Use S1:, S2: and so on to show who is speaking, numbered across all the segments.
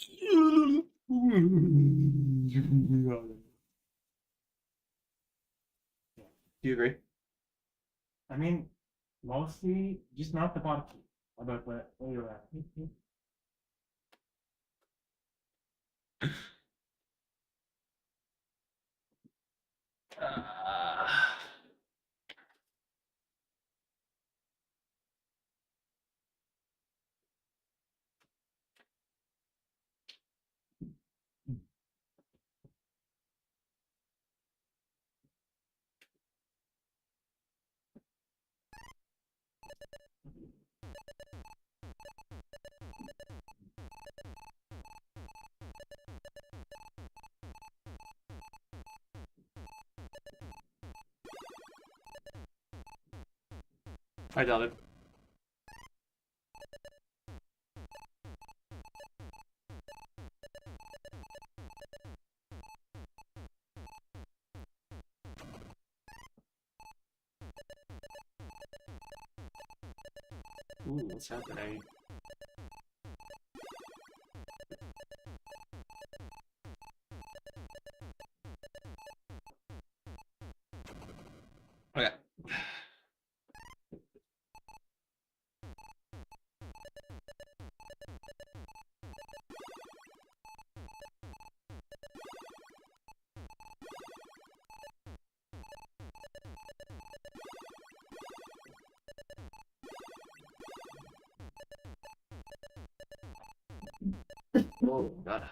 S1: Do you agree? I mean, mostly just not the bottom key. About where you're at. Uh, I doubt it. Ooh, what's happening? Okay. Oh god.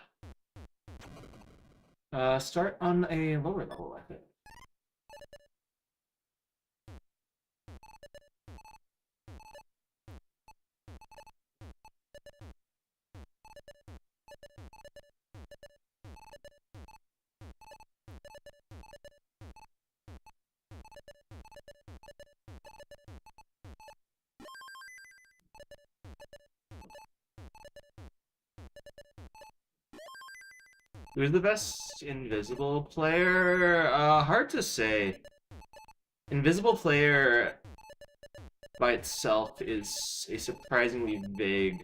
S1: Start on a lower level, I think. Who's the best invisible player? Hard to say. Invisible player by itself is a surprisingly vague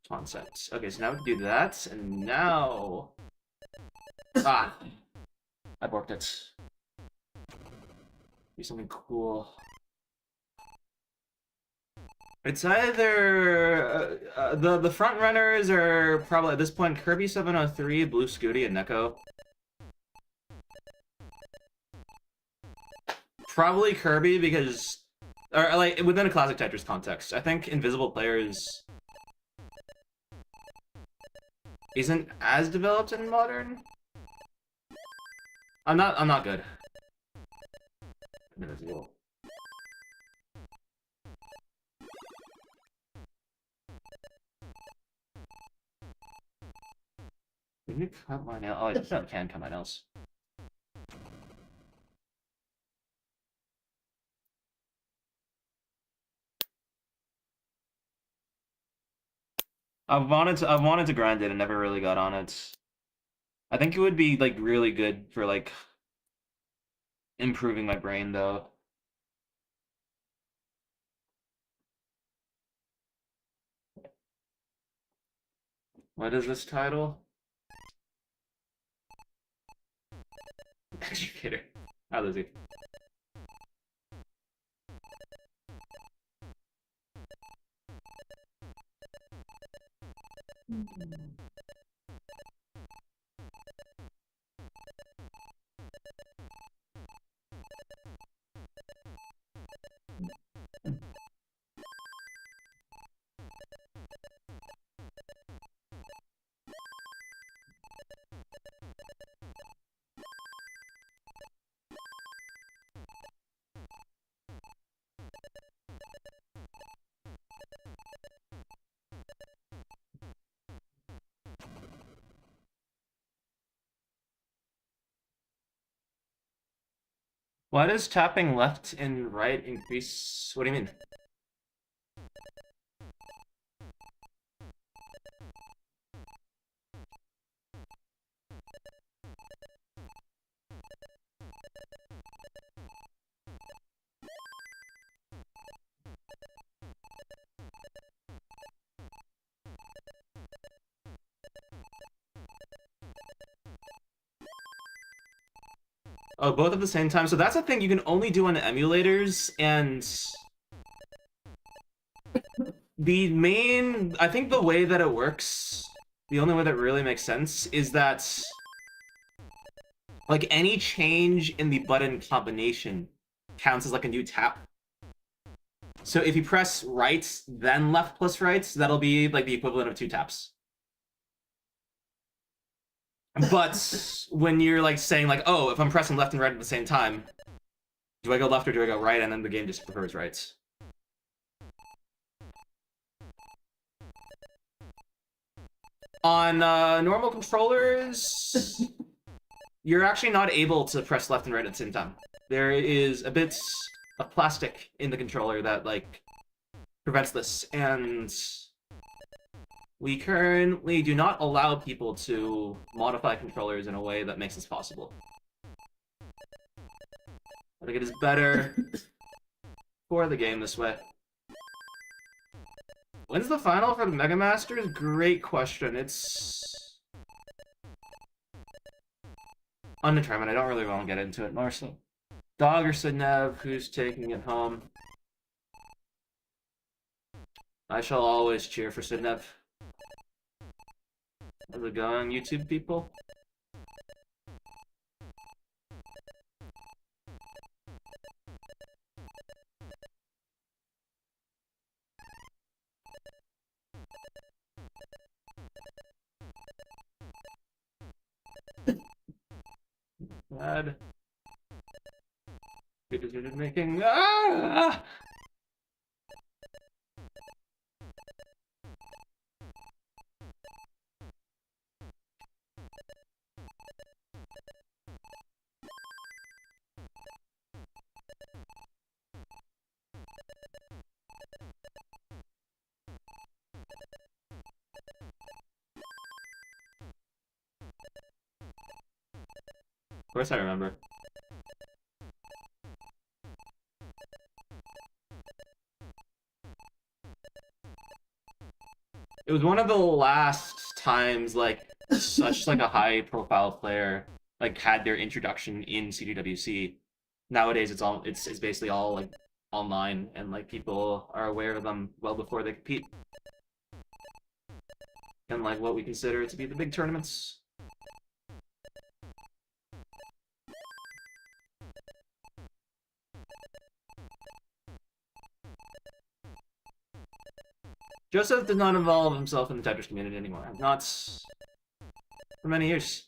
S1: concept. Okay, so now we do that, and now... Ah! I borked it. Do something cool. It's either... the front runners are probably, at this point, Kirby 703, Blue Scooty, and Neko. Probably Kirby, because... Or, like, within a classic Tetris context. I think Invisible Players isn't as developed in modern. I'm not good. Invisible. Can you cut my nails? Oh, I definitely can cut my nails. I've wanted to grind it and never really got on it. I think it would be like really good for like improving my brain though. What is this title? Educator. Hi, Lizzie. Why does tapping left and right increase? What do you mean? Oh, both at the same time. So that's a thing you can only do on emulators, and I think the way that it works, the only way that really makes sense is that like any change in the button combination counts as like a new tap. So if you press right, then left plus right, that'll be like the equivalent of 2 taps. But when you're like saying like, oh, if I'm pressing left and right at the same time, do I go left or do I go right? And then the game just prefers right. On normal controllers, you're actually not able to press left and right at the same time. There is a bit of plastic in the controller that like prevents this, and we currently do not allow people to modify controllers in a way that makes this possible. I think it is better for the game this way. When's the final for the Mega Masters? Great question. It's undetermined. I don't really want to get into it more. So, Dog or Sidnev, who's taking it home? I shall always cheer for Sidnev. How's it going, YouTube people? Bad. Good decision making. Ah! Of course I remember. It was one of the last times like such like a high profile player like had their introduction in CDWC. Nowadays it's basically all like online and like people are aware of them well before they compete. And like what we consider to be the big tournaments. Joseph does not involve himself in the Tetris community anymore. Not for many years.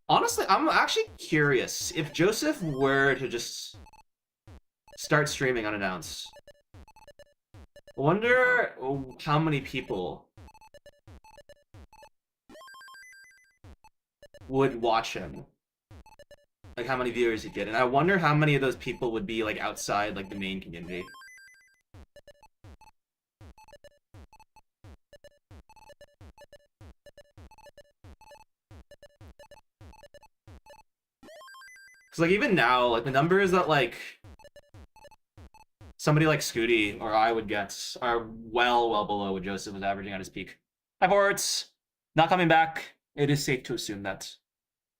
S1: Honestly, I'm actually curious if Joseph were to just start streaming unannounced. I wonder how many people would watch him. Like how many viewers he'd get. And I wonder how many of those people would be like outside like the main community. Because like even now, like the numbers that like somebody like Scooty or I would get are well below what Joseph was averaging at his peak. Hi, Borts. Not coming back. It is safe to assume that.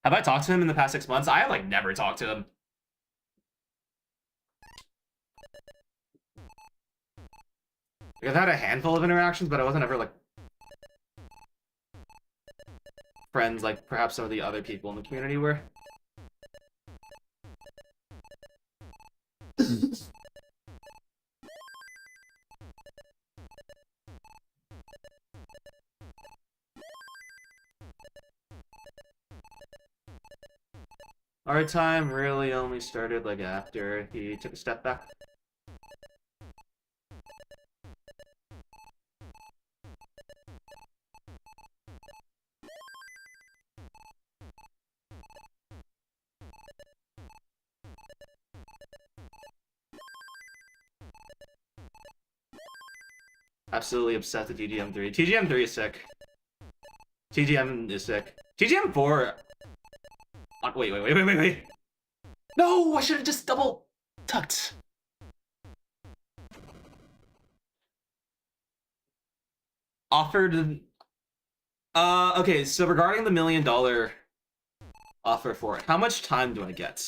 S1: Have I talked to him in the past 6 months? I have like never talked to him. Like, I've had a handful of interactions, but I wasn't ever like friends like perhaps some of the other people in the community were. Our time really only started like after he took a step back. Absolutely obsessed with TGM3. TGM3 is sick. TGM is sick. TGM4... Wait. No, I should have just double tucked. Offered. Okay, so regarding the $1 million offer for it, how much time do I get?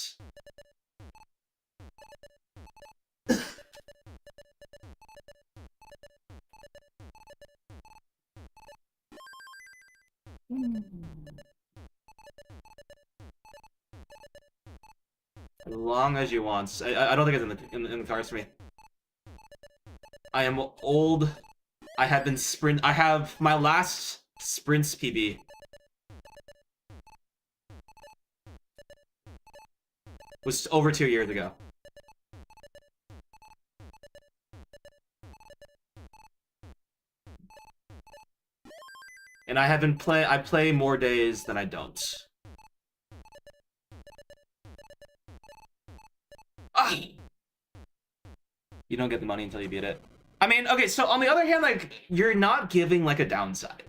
S1: As long as you want. I don't think it's in the cards for me. I am old. I have been sprint. I have my last sprints PB was over 2 years ago. And I have been I play more days than I don't. Ah! You don't get the money until you beat it. I mean, okay, so on the other hand, like, you're not giving, like, a downside.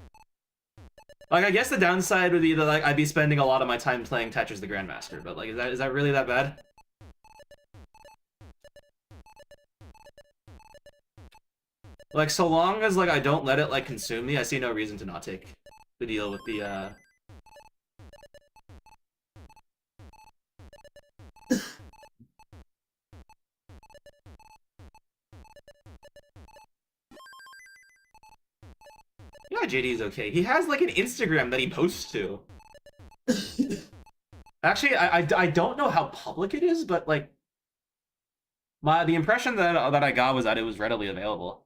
S1: Like, I guess the downside would be that, like, I'd be spending a lot of my time playing Tetris the Grandmaster, but, like, is that really that bad? Like, so long as, like, I don't let it, like, consume me, I see no reason to not take the deal with the, Yeah, JD's okay. He has, like, an Instagram that he posts to. Actually, I don't know how public it is, but, like, the impression that I got was that it was readily available.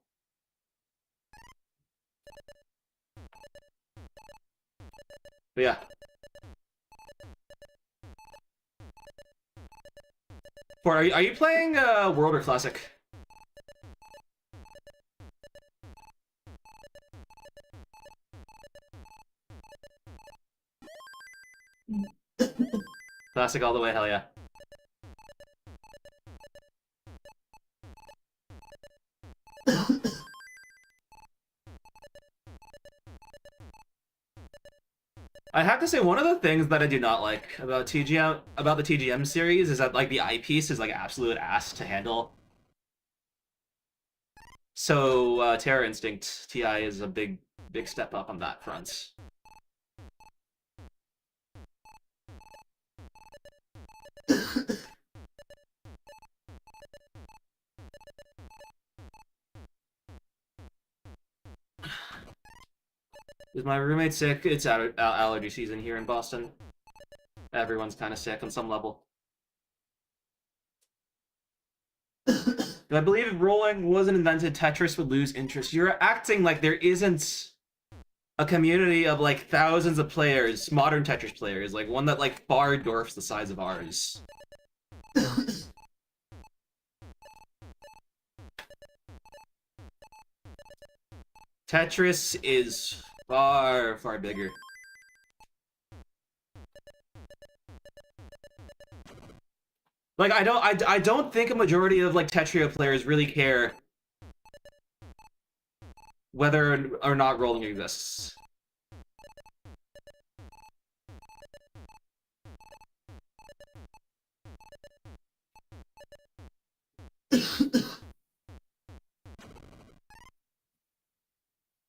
S1: But yeah. Are you playing World or Classic? Classic all the way, hell yeah. I have to say, one of the things that I do not like about the TGM series is that, like, the eyepiece is, like, absolute ass to handle. So Terror Instinct TI is a big step up on that front. Is my roommate sick? It's allergy season here in Boston. Everyone's kind of sick on some level. I believe if rolling wasn't invented, Tetris would lose interest. You're acting like there isn't a community of, like, thousands of players, modern Tetris players, like one that, like, far dwarfs the size of ours. Tetris is far, far bigger. Like, I don't think a majority of, like, Tetrio players really care whether or not rolling exists.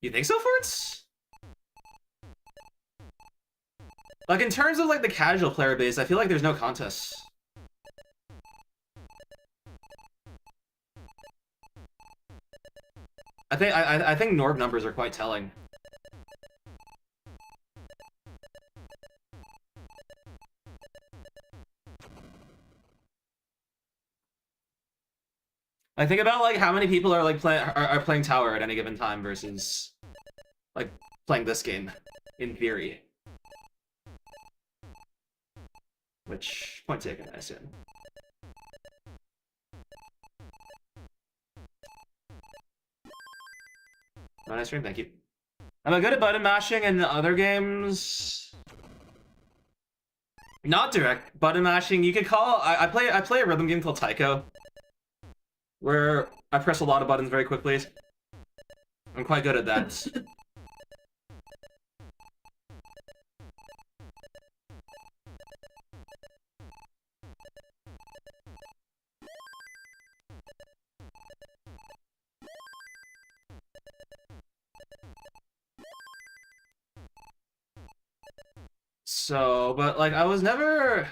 S1: You think so, Forts? Like, in terms of, like, the casual player base, I feel like there's no contests. I think Norb numbers are quite telling. I think about, like, how many people are, like, are playing Tower at any given time versus, like, playing this game, in theory. Which, point taken, I assume. Oh, nice stream, thank you. Am I good at button mashing in other games? Not direct button mashing. You could call. I play a rhythm game called Taiko, where I press a lot of buttons very quickly. I'm quite good at that. So, but like I was never.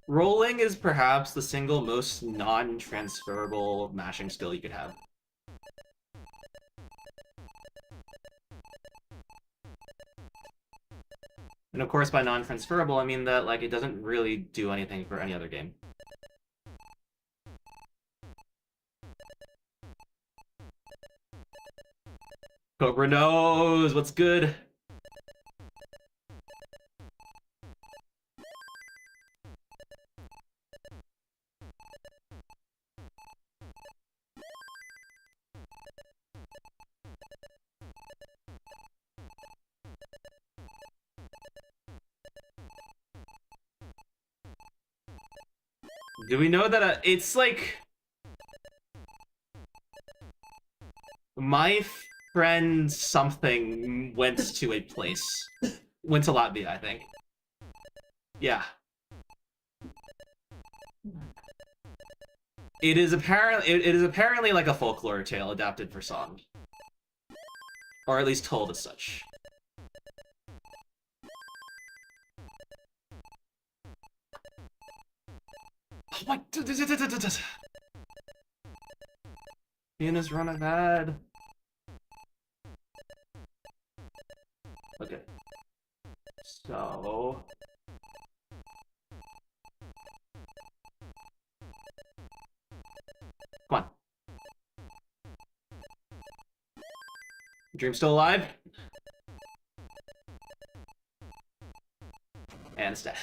S1: Rolling is perhaps the single most non-transferable mashing skill you could have. And of course, by non-transferable, I mean that like it doesn't really do anything for any other game. Cobra knows what's good. Do we know that it's like my friend something went to a place, went to Latvia, I think. Yeah. It is apparently like a folklore tale adapted for song, or at least told as such. Oh my! Venus running mad. Okay. So. Come on. Dream still alive? And it's dead.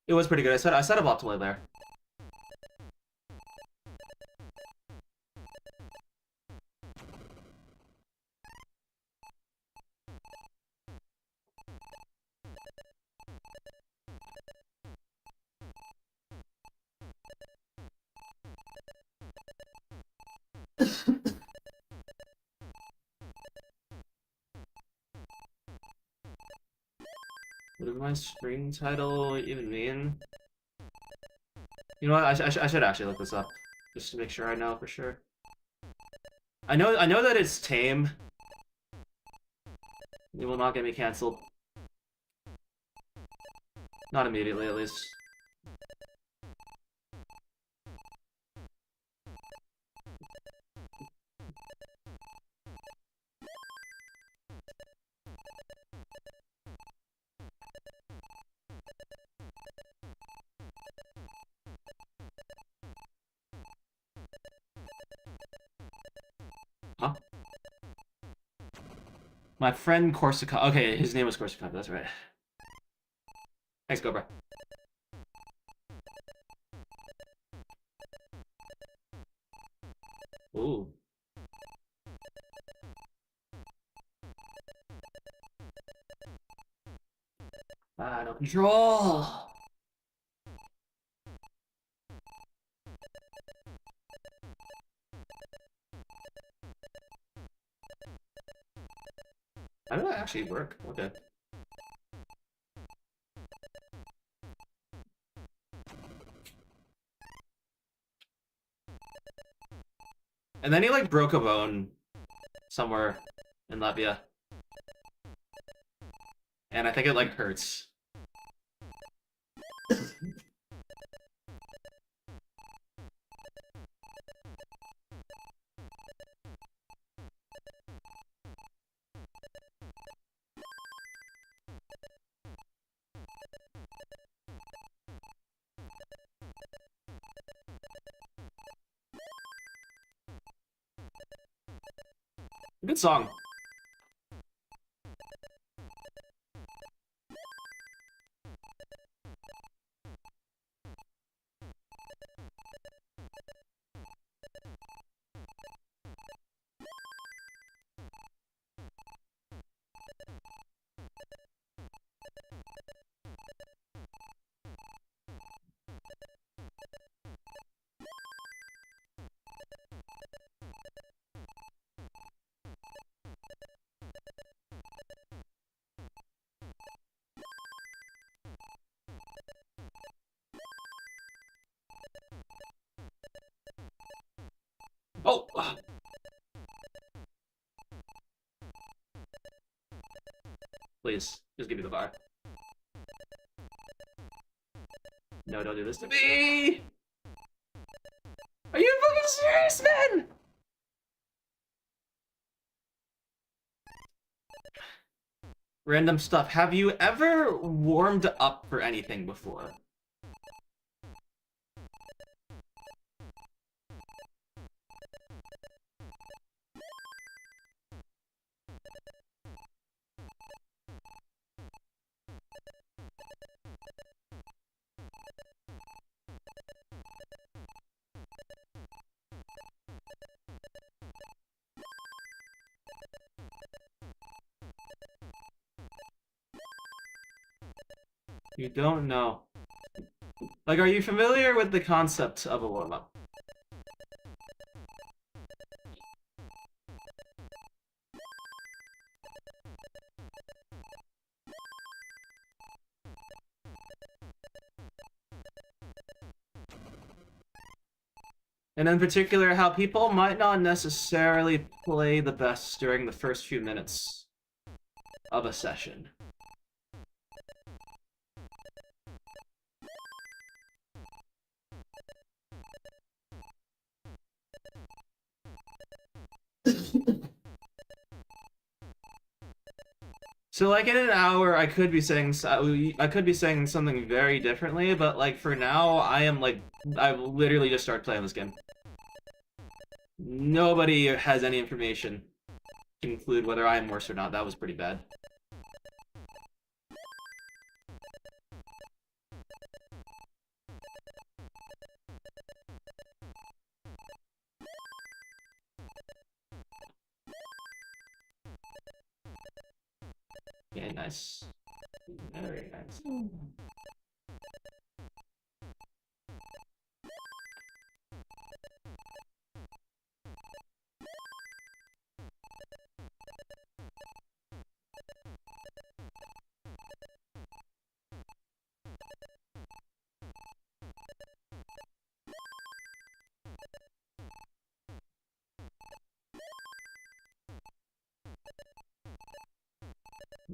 S1: It was pretty good. I set up optimally there. What does my stream title even mean? You know what? I should actually look this up just to make sure I know for sure. I know that it's tame. It will not get me canceled. Not immediately, at least. Huh? My friend Corsica. Okay, his name was Corsica. That's right. Thanks, Cobra. Ooh. No control. How did that actually work? Okay. And then he like broke a bone somewhere in Latvia. And I think it like hurts. Good song. Oh! Please, just give me the bar. No, don't do this to me! Are you fucking serious, man? Random stuff. Have you ever warmed up for anything before? You don't know. Like, are you familiar with the concept of a warm-up? And in particular, how people might not necessarily play the best during the first few minutes of a session. So, like, in an hour, I could be saying something very differently, but like for now, I literally just started playing this game. Nobody has any information to conclude whether I am worse or not. That was pretty bad. Okay, nice. Very nice.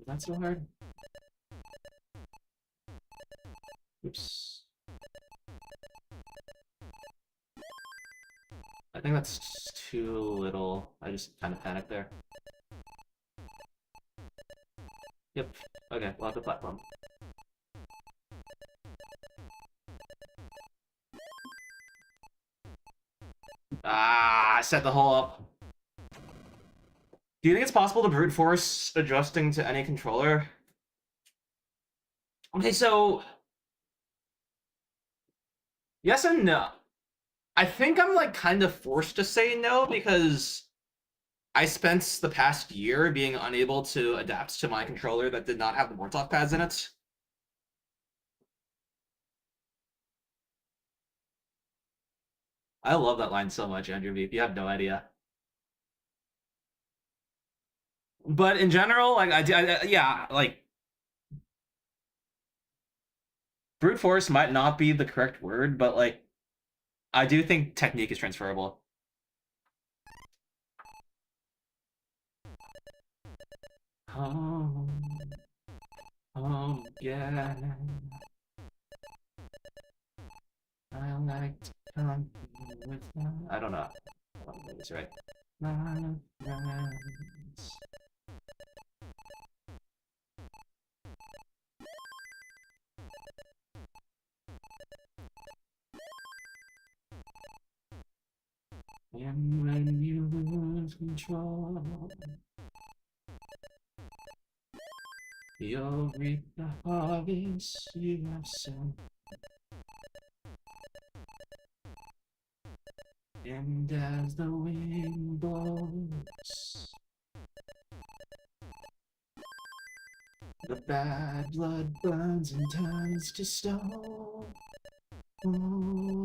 S1: Not so hard. Oops. I think that's too little. I just kind of panicked there. Yep. Okay, we'll have the platform. Ah, I set the hole up. Do you think it's possible to brute force adjusting to any controller? Okay, so yes and no. I think I'm like kind of forced to say no because I spent the past year being unable to adapt to my controller that did not have the Mortalk pads in it. I love that line so much, Andrew Veep. You have no idea. But in general, like yeah, like brute force might not be the correct word, but like I do think technique is transferable. Oh, yeah. I like to come with them. I don't know. I don't think it's right. My friends. And when you lose control, you'll reap the harvest you have sown. And as the wind blows, the bad blood burns and turns to stone. Oh,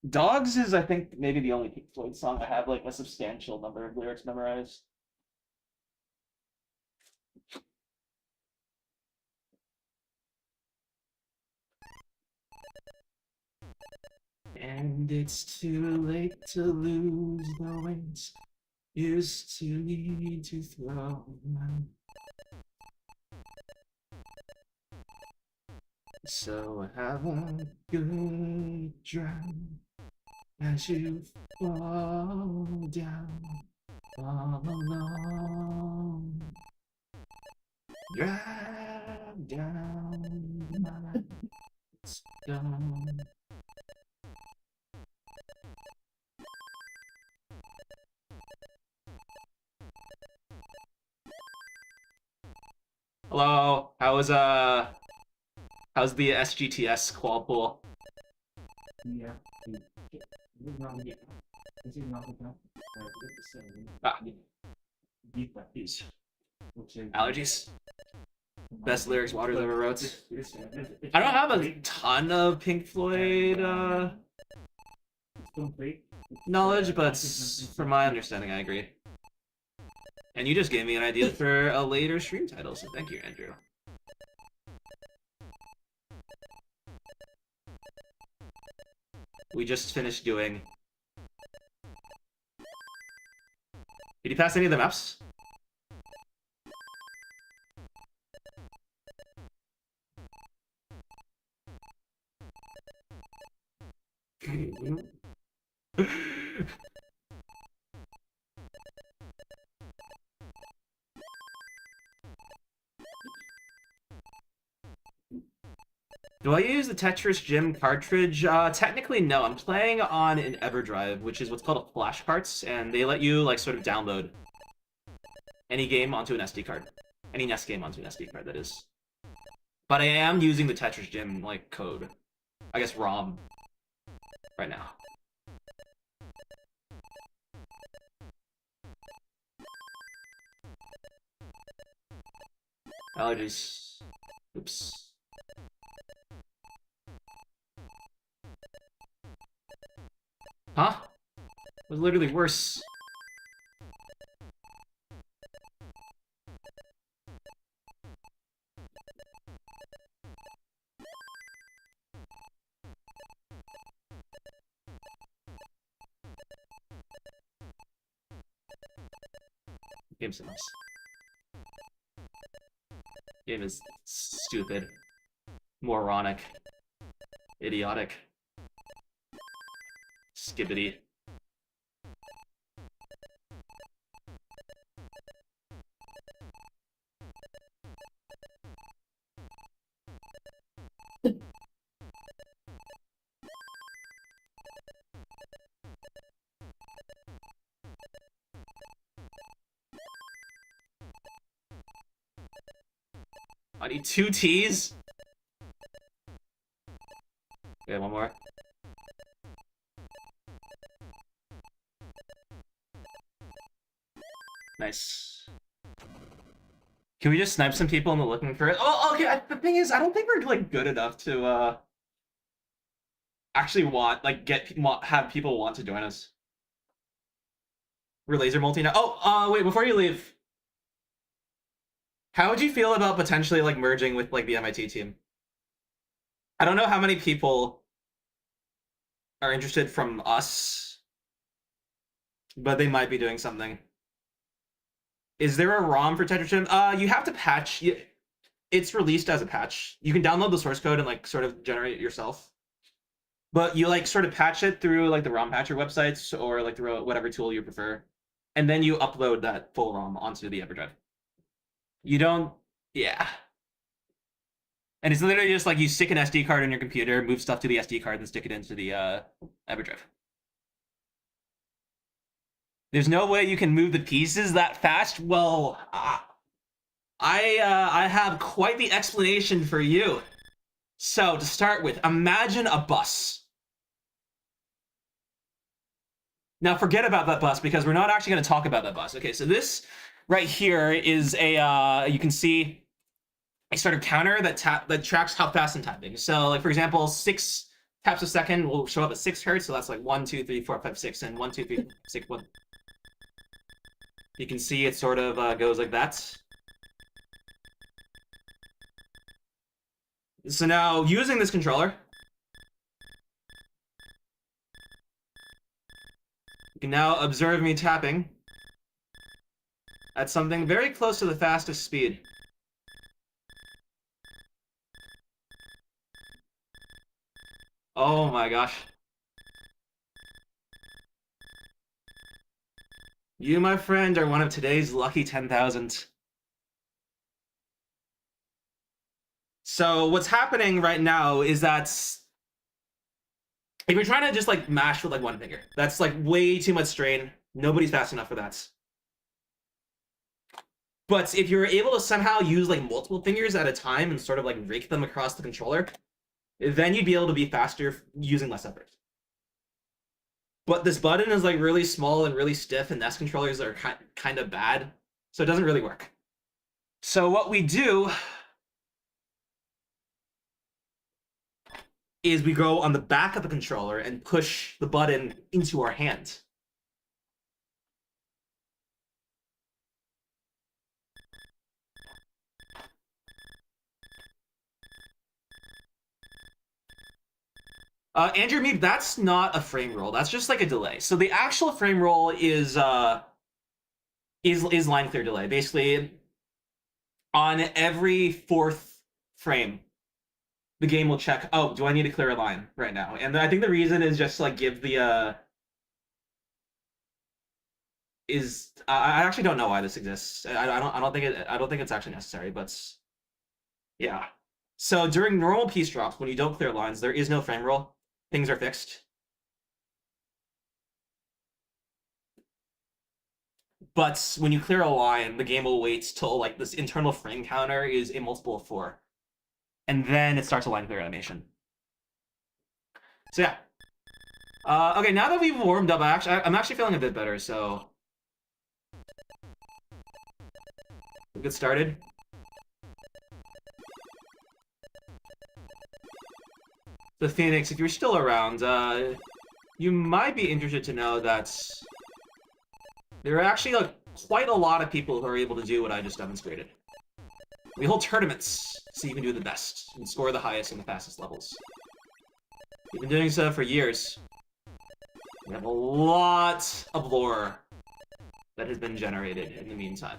S1: Dogs is, I think, maybe the only Pink Floyd song I have like a substantial number of lyrics memorized. And it's too late to lose the weight. Used to need to throw. So have a good drown as you fall down all alone. Drive down my stone. Hello, how's the SGTS qual pool?
S2: Yeah.
S1: Ah, allergies. Best lyrics Waters ever wrote. I don't have a ton of Pink Floyd knowledge, but from my understanding, I agree. And you just gave me an idea for a later stream title, so thank you, Andrew. We just finished doing... Did you pass any of the maps? Do I use the Tetris Gym cartridge? Technically, no. I'm playing on an EverDrive, which is what's called a flash carts, and they let you, like, sort of download any game onto an SD card. Any NES game onto an SD card, that is. But I am using the Tetris Gym, like, code. I guess ROM. Right now. Allergies. Oops. Huh? It was literally worse. Game sucks. Game is stupid. Moronic. Idiotic. Skibbity. I need 2 T's. Okay, one more. Nice. Can we just snipe some people and looking for it? Oh, okay. The thing is, I don't think we're like good enough to actually have people want to join us. We're laser multi now. Oh, wait. Before you leave, how would you feel about potentially like merging with like the MIT team? I don't know how many people are interested from us, but they might be doing something. Is there a ROM for Tetris Gym? You have to patch. It's released as a patch. You can download the source code and like sort of generate it yourself. But you like sort of patch it through like the ROM patcher websites or like through whatever tool you prefer, and then you upload that full ROM onto the EverDrive. You don't, yeah. And it's literally just like you stick an SD card in your computer, move stuff to the SD card, and stick it into the EverDrive. There's no way you can move the pieces that fast. Well, I have quite the explanation for you. So to start with, imagine a bus. Now forget about that bus because we're not actually going to talk about that bus. Okay, so this right here is a you can see a sort of counter that tracks how fast I'm tapping. So like for example, 6 taps a second will show up at 6 hertz. So that's like 1, 2, 3, 4, 5, 6, and 1, 2, 3, 6, 1. You can see it sort of goes like that. So now using this controller, You can now observe me tapping at something very close to the fastest speed. Oh my gosh. You, my friend, are one of today's lucky 10,000. So what's happening right now is that if you're trying to just like mash with like one finger, that's like way too much strain. Nobody's fast enough for that. But if you're able to somehow use like multiple fingers at a time and sort of like rake them across the controller, then you'd be able to be faster using less effort. But this button is like really small and really stiff, and NES controllers are kind of bad, so it doesn't really work. So what we do is we go on the back of the controller and push the button into our hand. Andrew Mead, that's not a frame roll. That's just like a delay. So the actual frame roll is line clear delay. Basically, on every fourth frame, the game will check, oh, do I need to clear a line right now? And I think the reason is just to like give the I actually don't know why this exists. I don't think it's actually necessary, but yeah. So during normal piece drops, when you don't clear lines, there is no frame roll. Things are fixed. But when you clear a line, the game will wait till like this internal frame counter is a multiple of 4. And then it starts a line clear animation. So yeah. Okay, now that we've warmed up, I'm actually feeling a bit better, so we'll get started. The Phoenix, if you're still around, you might be interested to know that there are actually like, quite a lot of people who are able to do what I just demonstrated. We hold tournaments so you can do the best and score the highest and the fastest levels. We've been doing so for years. We have a lot of lore that has been generated in the meantime.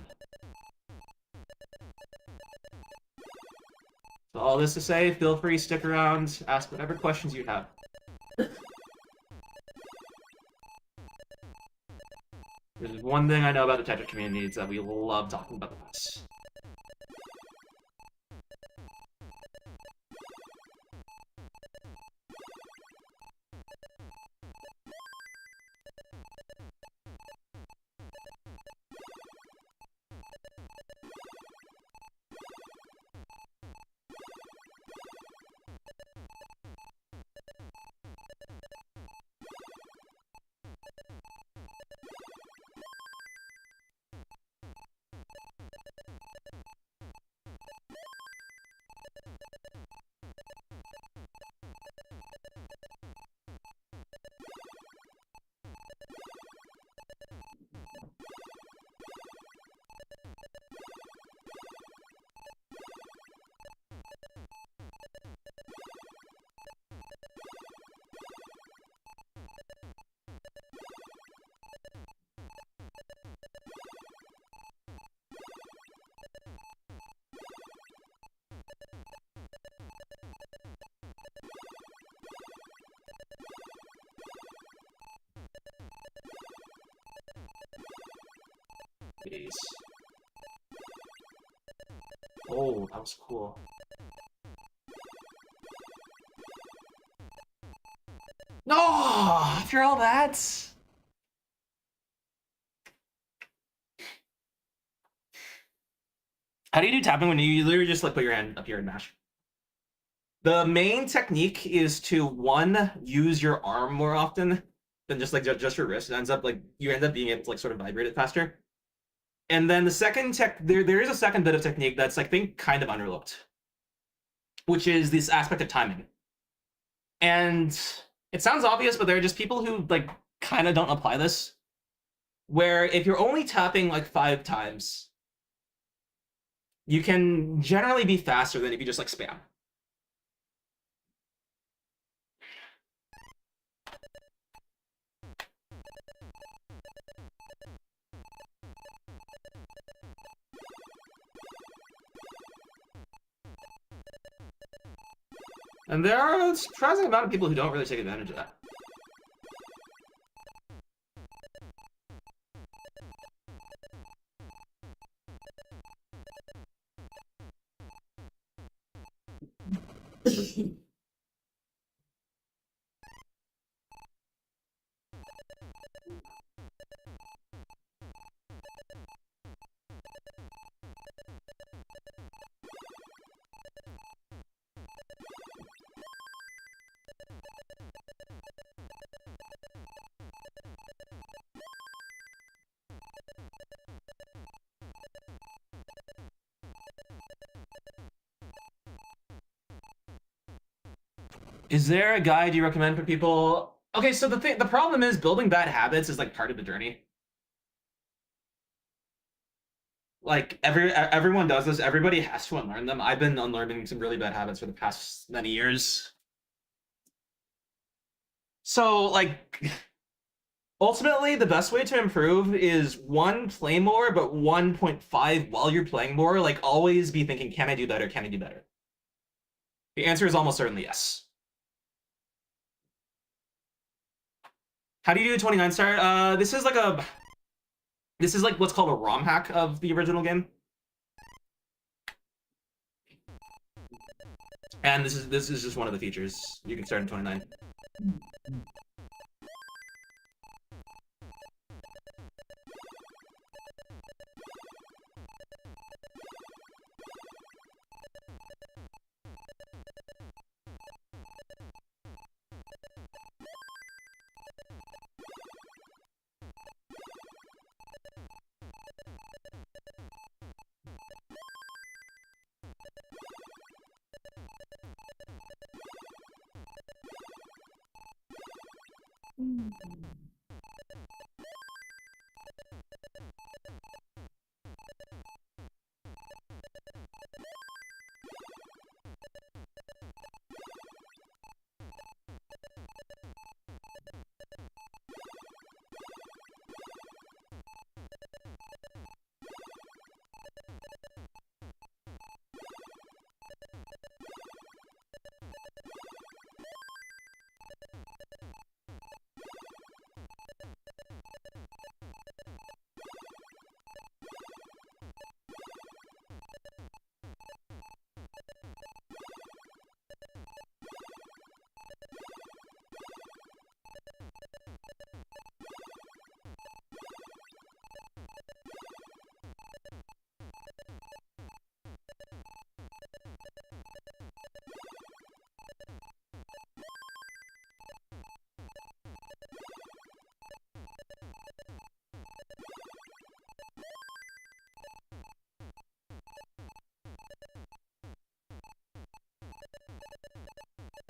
S1: So all this to say, feel free to stick around, ask whatever questions you have. There's one thing I know about the Tetris community, is that we love talking about the past. Jeez. Oh, that was cool. No! After all that? How do you do tapping when you literally just like put your hand up here and mash? The main technique is to, one, use your arm more often than just like just your wrist. It ends up like you end up being able to like sort of vibrate it faster. And then the second there is a second bit of technique that's I think kind of underlooked, which is this aspect of timing. And it sounds obvious, but there are just people who like kind of don't apply this. Where if you're only tapping like 5 times, you can generally be faster than if you just like spam. And there are a surprising amount of people who don't really take advantage of that. Is there a guide you recommend for people? Okay, so the problem is building bad habits is like part of the journey. Like everyone does this. Everybody has to unlearn them. I've been unlearning some really bad habits for the past many years. So like ultimately the best way to improve is one, play more, but 1.5 while you're playing more, like always be thinking, can I do better? Can I do better? The answer is almost certainly yes. How do you do a 29 star? This is like what's called a ROM hack of the original game. And this is just one of the features. You can start in 29.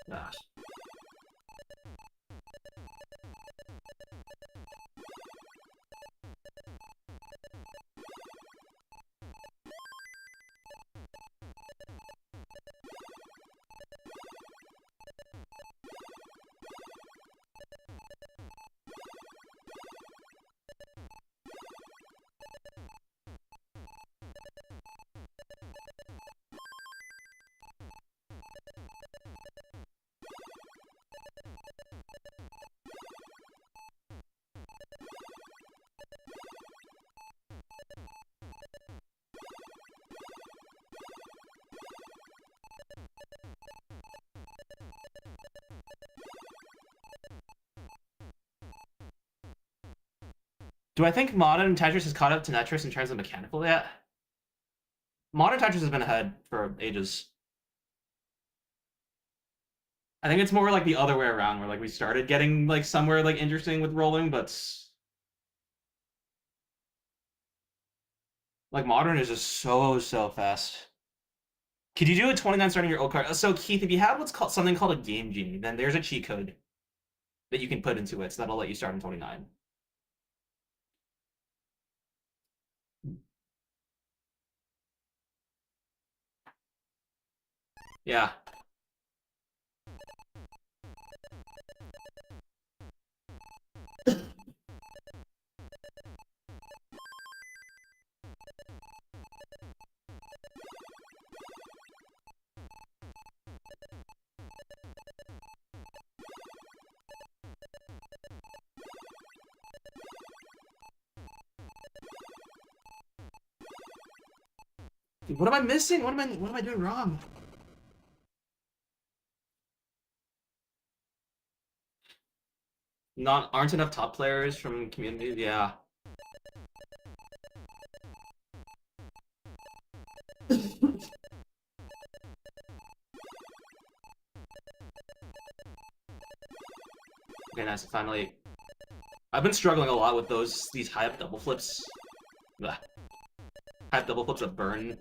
S1: Gosh. Do I think modern Tetris has caught up to Tetris in terms of mechanical yet? Modern Tetris has been ahead for ages. I think it's more like the other way around, where like we started getting like somewhere like interesting with rolling, but like modern is just so fast. Could you do a 29 starting your old card? So Keith, if you have what's called something called a game genie, then there's a cheat code that you can put into it, so that'll let you start in 29. Yeah. What am I missing? What am I doing wrong? Aren't enough top players from community? Yeah. Okay, nice. Finally, I've been struggling a lot with these high up double flips. Ugh. High up double flips that burn.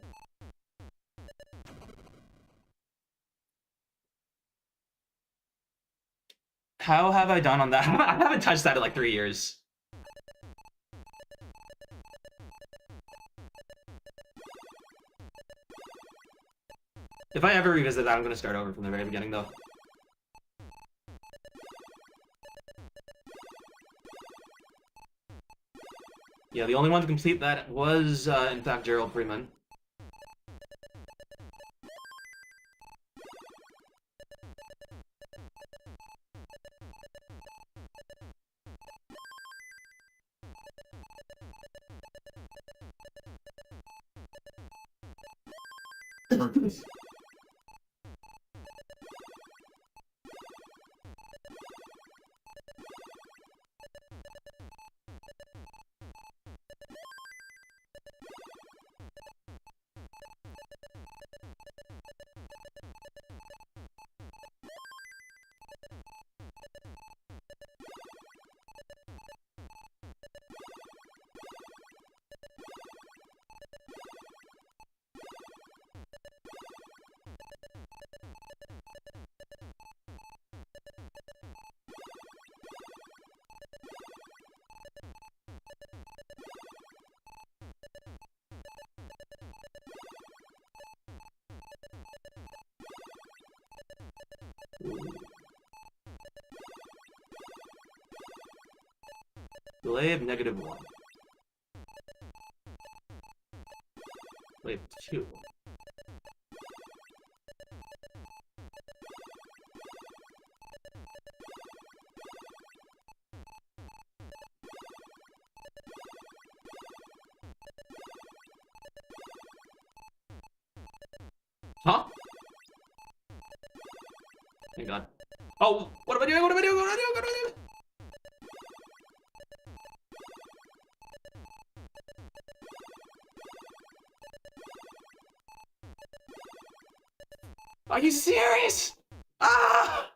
S1: How have I done on that? I haven't touched that in like 3 years. If I ever revisit that, I'm gonna start over from the very beginning, though. Yeah, the only one to complete that was, in fact, Gerald Freeman. Delay of -1. Delay of 2. Huh? Thank God. Oh, what am I doing? What am I doing? What am I doing? What am I doing? Are you serious? Ah!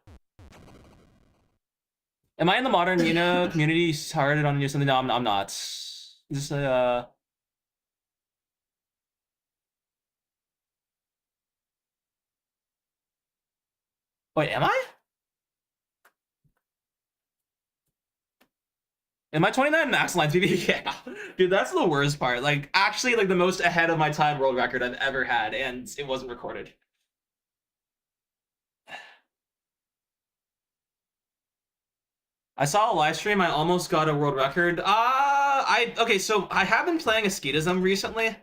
S1: Am I in the modern, community started on something? No, I'm not. Is this a, Wait, am I? Am I 29 max lines, BB? Yeah. Dude, that's the worst part. Like, actually, like, the most ahead of my time world record I've ever had, and it wasn't recorded. I saw a live stream, I almost got a world record. Okay, so I have been playing Ascetism recently.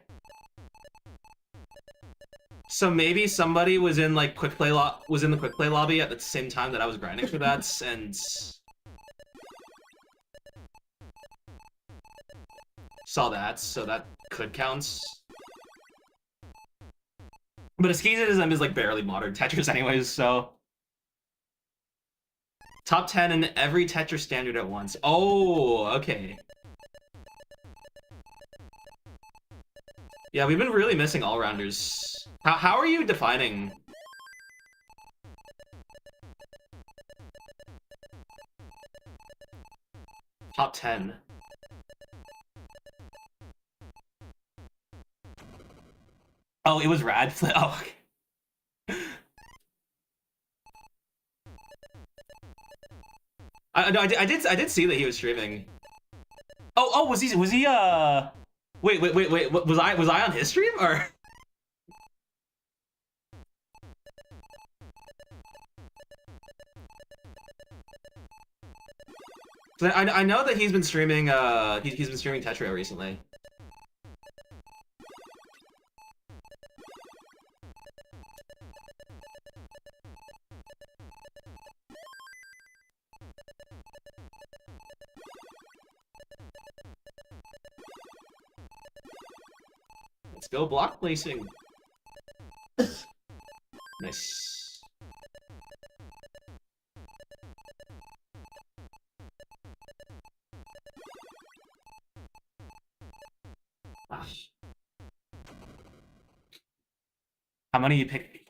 S1: So maybe somebody was in like was in the quick play lobby at the same time that I was grinding for that, and saw that, so that could count. But Ascetism is like barely modern Tetris anyways, so top 10 in every Tetris standard at once. Oh, okay. Yeah, we've been really missing all-rounders. How are you defining? Top 10. Oh, it was Rad Flip. Oh, okay. I did see that he was streaming. Oh, was he wait, was I on his stream or? I know that he's been streaming he's been streaming Tetris recently. Let's go block placing. Nice. Ah. How many you pick?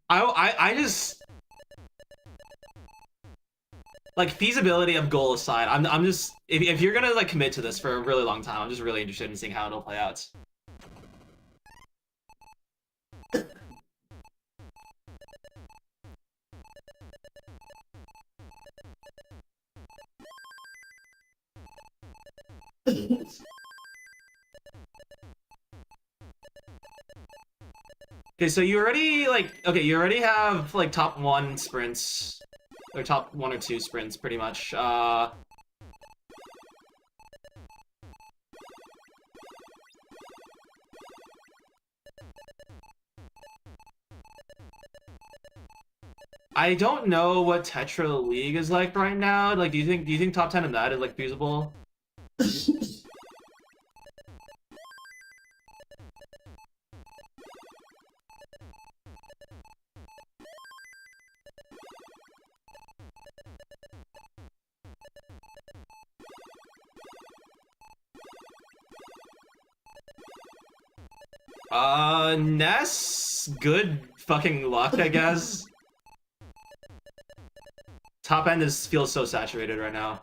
S1: I just like feasibility of goal aside. I'm just if you're gonna like commit to this for a really long time, I'm just really interested in seeing how it'll play out. Okay, so you already you already have like top 1 sprints or top 1 or 2 sprints pretty much. I don't know what Tetra League is like right now. Like, do you think top 10 in that is like feasible? Ness, good fucking luck, I guess. Top end feels so saturated right now.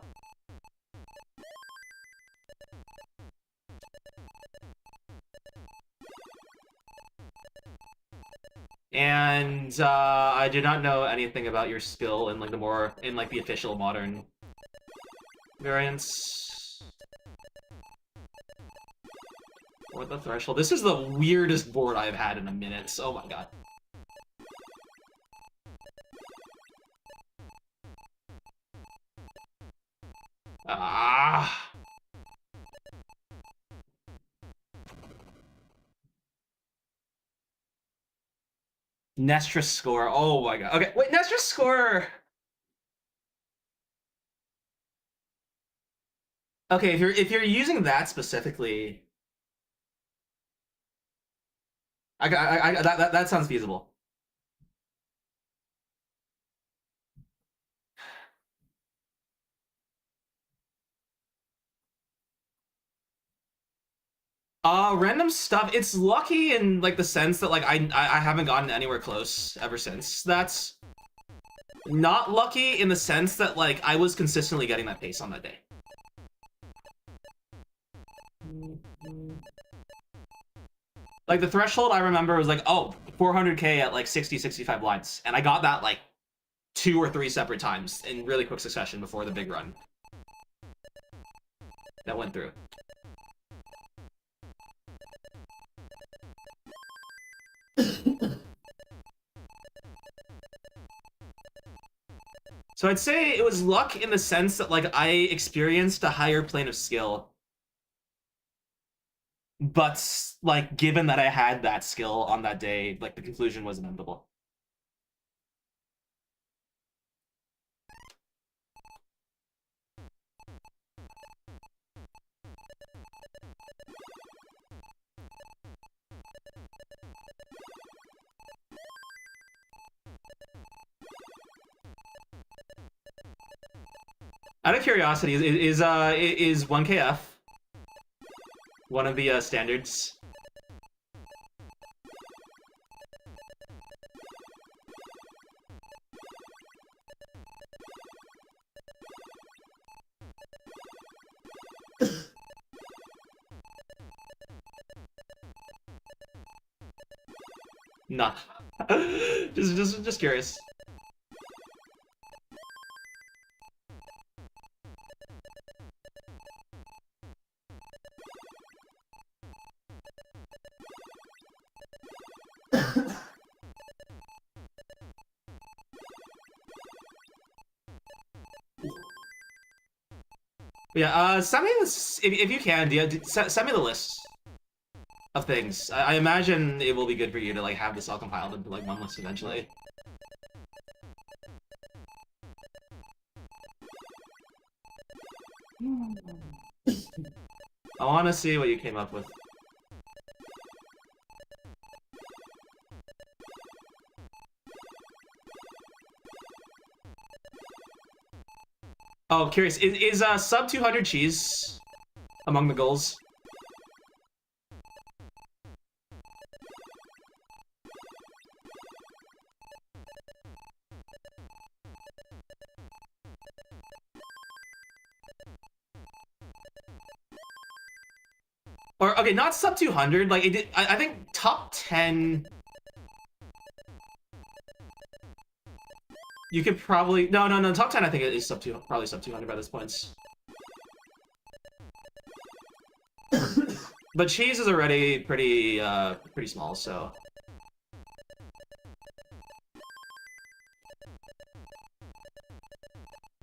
S1: And I do not know anything about your skill in like the official modern variants. Or the threshold. This is the weirdest board I've had in a minute. Oh my god. Ah. Nestra score. Oh my god. Okay, wait, Nestra score. Okay, if you're using that specifically, that sounds feasible. Random stuff. It's lucky in like the sense that like I haven't gotten anywhere close ever since. That's not lucky in the sense that like I was consistently getting that pace on that day. Like the threshold I remember was like, oh, 400k at like 60, 65 blinds. And I got that like 2 or 3 separate times in really quick succession before the big run. That went through. So I'd say it was luck in the sense that like I experienced a higher plane of skill. But like given that I had that skill on that day, like the conclusion was inevitable. Out of curiosity, is 1KF one of the standards? Nah. just curious. Yeah, send me this if you can. Send me the list of things. I imagine it will be good for you to like have this all compiled into like one list eventually. I want to see what you came up with. Oh, curious. Is sub 200 cheese among the goals? Or okay, not sub 200. Like it did, I think top 10. You could probably no top 10. I think it is probably sub 200 by this point. But cheese is already pretty small, so.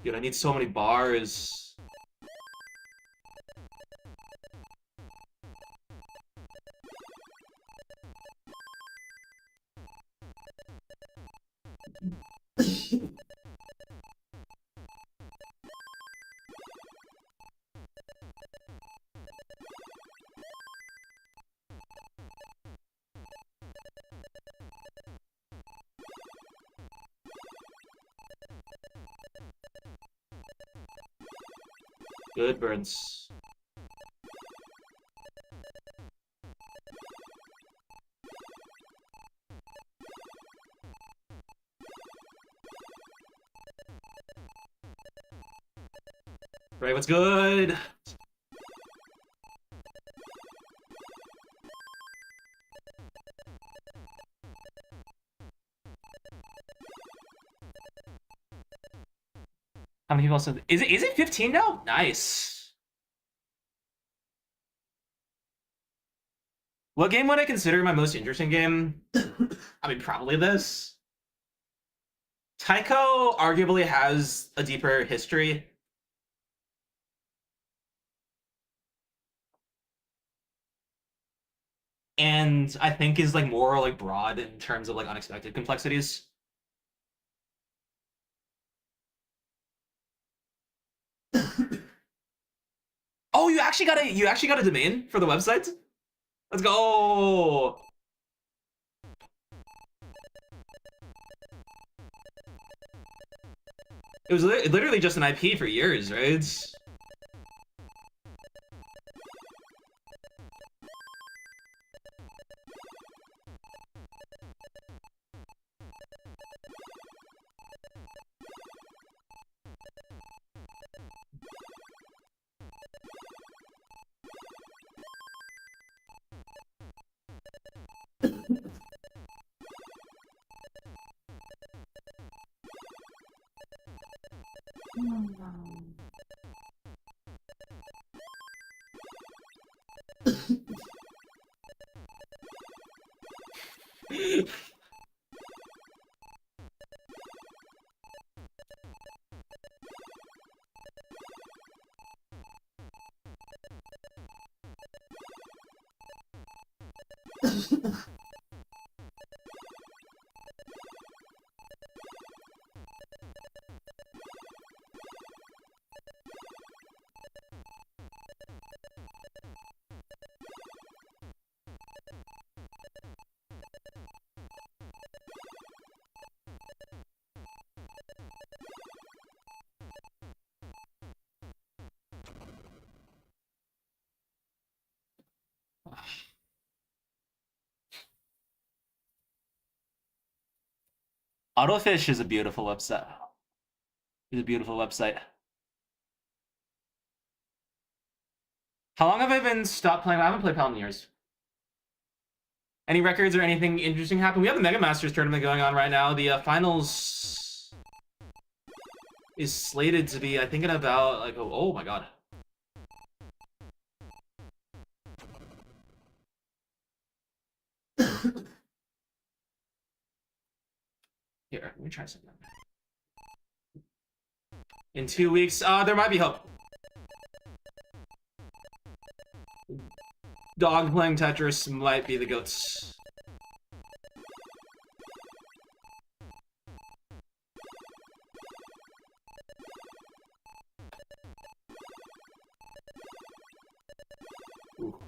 S1: Dude, I need so many bars. Good burns. Right, what's good? How many people said is it 15 now? Nice. What game would I consider my most interesting game? I mean, probably this. Taiko arguably has a deeper history. And I think is like more like broad in terms of like unexpected complexities. Oh, you actually got a domain for the website? Let's go. It was literally just an IP for years, right? Autofish is a beautiful website. It's a beautiful website. How long have I been stopped playing? I haven't played Paladin in years. Any records or anything interesting happen? We have the Mega Masters tournament going on right now. The finals is slated to be, I think, in about like oh my god. Here, let me try something. In 2 weeks, there might be hope. Dog playing Tetris might be the goats. Ooh.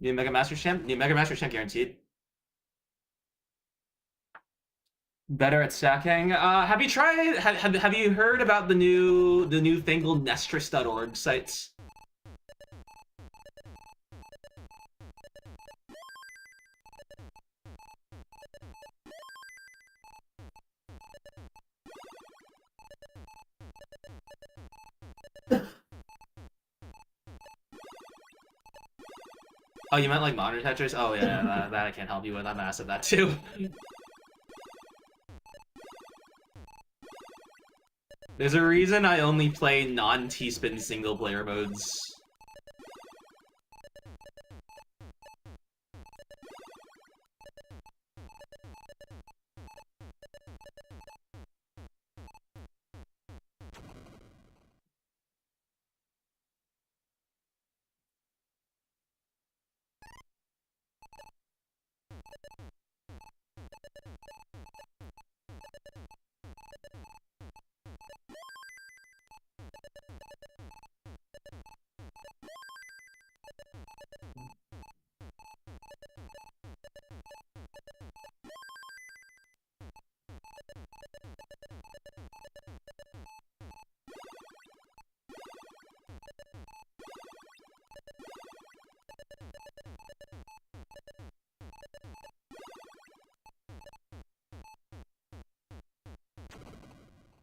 S1: New Mega Master Champ? New Mega Master Champ guaranteed. Better at stacking. Have you tried? Have you heard about the new thing called Nestris.org sites? Oh, you meant like modern Tetris? Oh yeah, that I can't help you with. I'm ass at that too. There's a reason I only play non-T-spin single-player modes.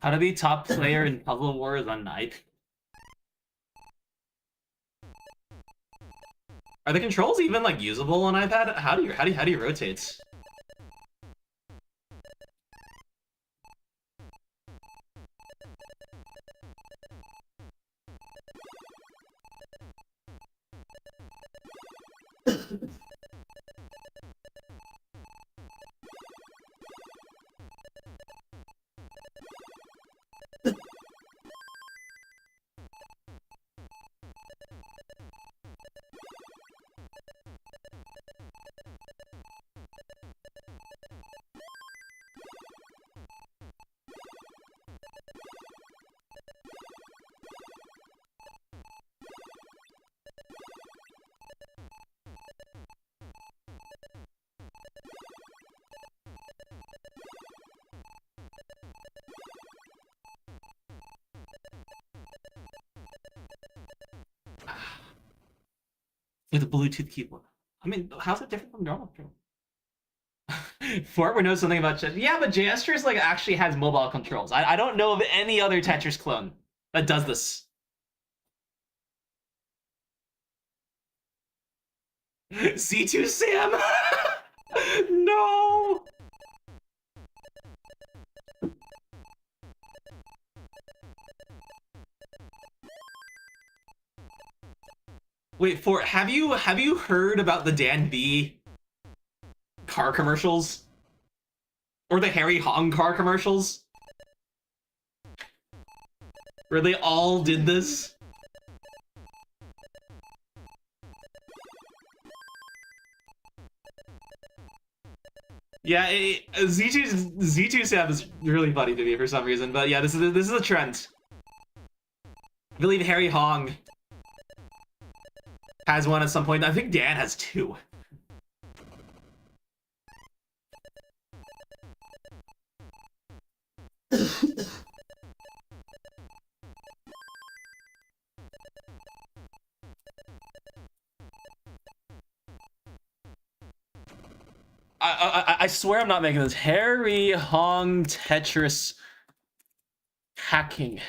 S1: How to be top player in Puzzle Wars on Night? Are the controls even like usable on iPad? How do you rotate? With a Bluetooth keyboard. I mean, how's it different from normal control? Fort knows something about Tetris. Yeah, but Tetris like actually has mobile controls. I don't know of any other Tetris clone that does this. Z2 Sam. No. Wait, Fort, have you heard about the Dan B car commercials? Or the Harry Hong car commercials? Where they all did this? Yeah, Z2 Sam is really funny to me for some reason, but yeah, this is a trend. I believe Harry Hong has one at some point. I think Dan has two. I swear I'm not making this. Harry Hong Tetris hacking.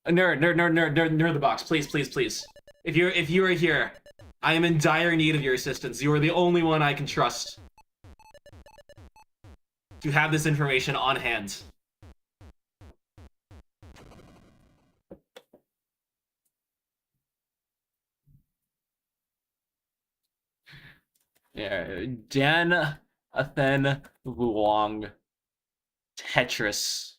S1: Nerd the box, please, please, please. If you are here, I am in dire need of your assistance. You are the only one I can trust to have this information on hand. Yeah, Dan Athen Vuong Tetris.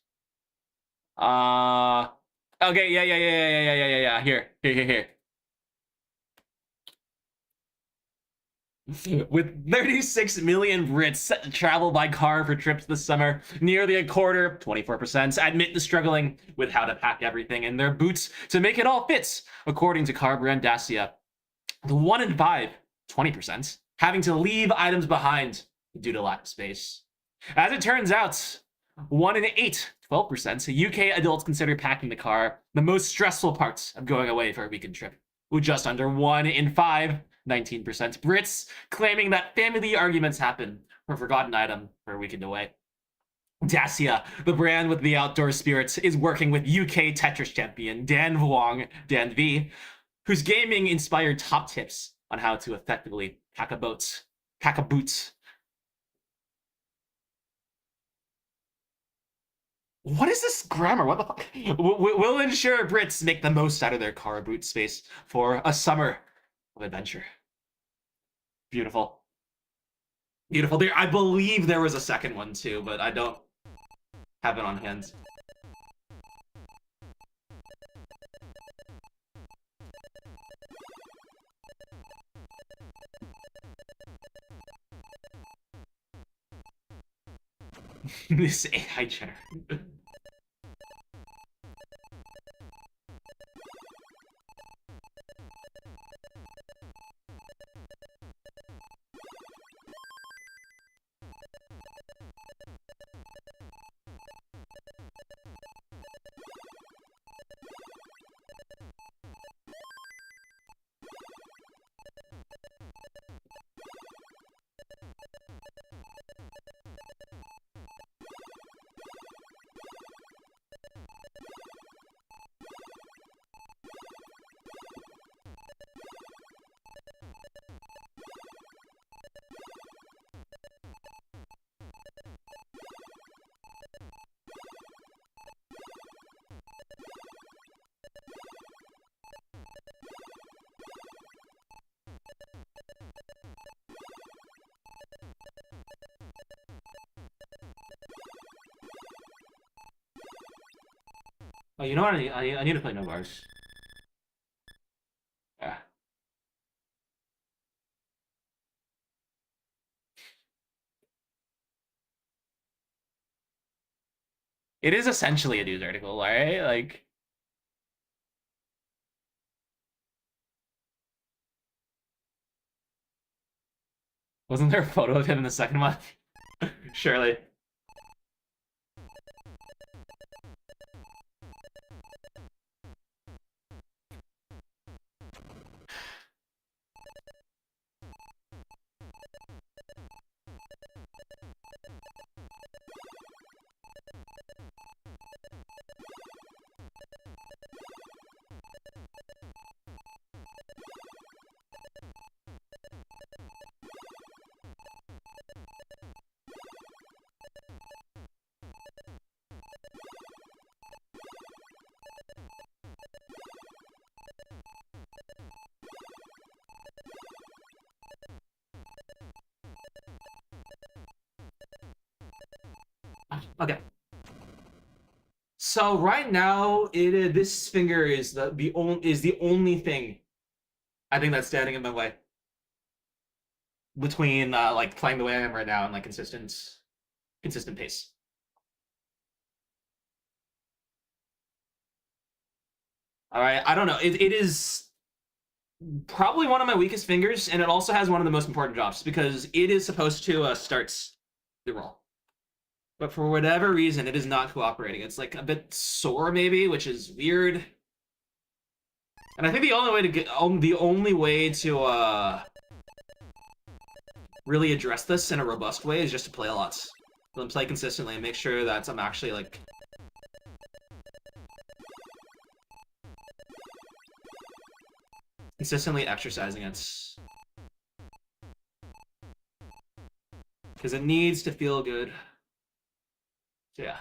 S1: Okay, yeah. Here. With 36 million Brits set to travel by car for trips this summer, nearly a quarter, 24%, admit to struggling with how to pack everything in their boots to make it all fit, according to car brand Dacia. The 1 in 5, 20%, having to leave items behind due to lack of space. As it turns out, 1 in 8, 12%, UK adults consider packing the car the most stressful part of going away for a weekend trip, with just under 1 in 5, 19% Brits claiming that family arguments happen for a forgotten item for a weekend away. Dacia, the brand with the outdoor spirits, is working with UK Tetris champion Dan V, whose gaming inspired top tips on how to effectively pack a boot. What is this grammar? What the fuck? Will ensure Brits make the most out of their car boot space for a summer of adventure. Beautiful. Beautiful. There, I believe there was a second one too, but I don't have it on hand. This AI generator. Oh, you know what? I need to play no bars. Yeah. It is essentially a news article, right? Like, wasn't there a photo of him in the second one? Surely. Okay. So right now, this finger is the only thing I think that's standing in my way between like playing the way I am right now and like consistent pace. All right, I don't know. It is probably one of my weakest fingers, and it also has one of the most important jobs because it is supposed to start the roll. But for whatever reason, it is not cooperating. It's like a bit sore, maybe, which is weird. And I think the only way to really address this in a robust way is just to play a lot, and play consistently, and make sure that I'm actually like consistently exercising it, because it needs to feel good. So yeah.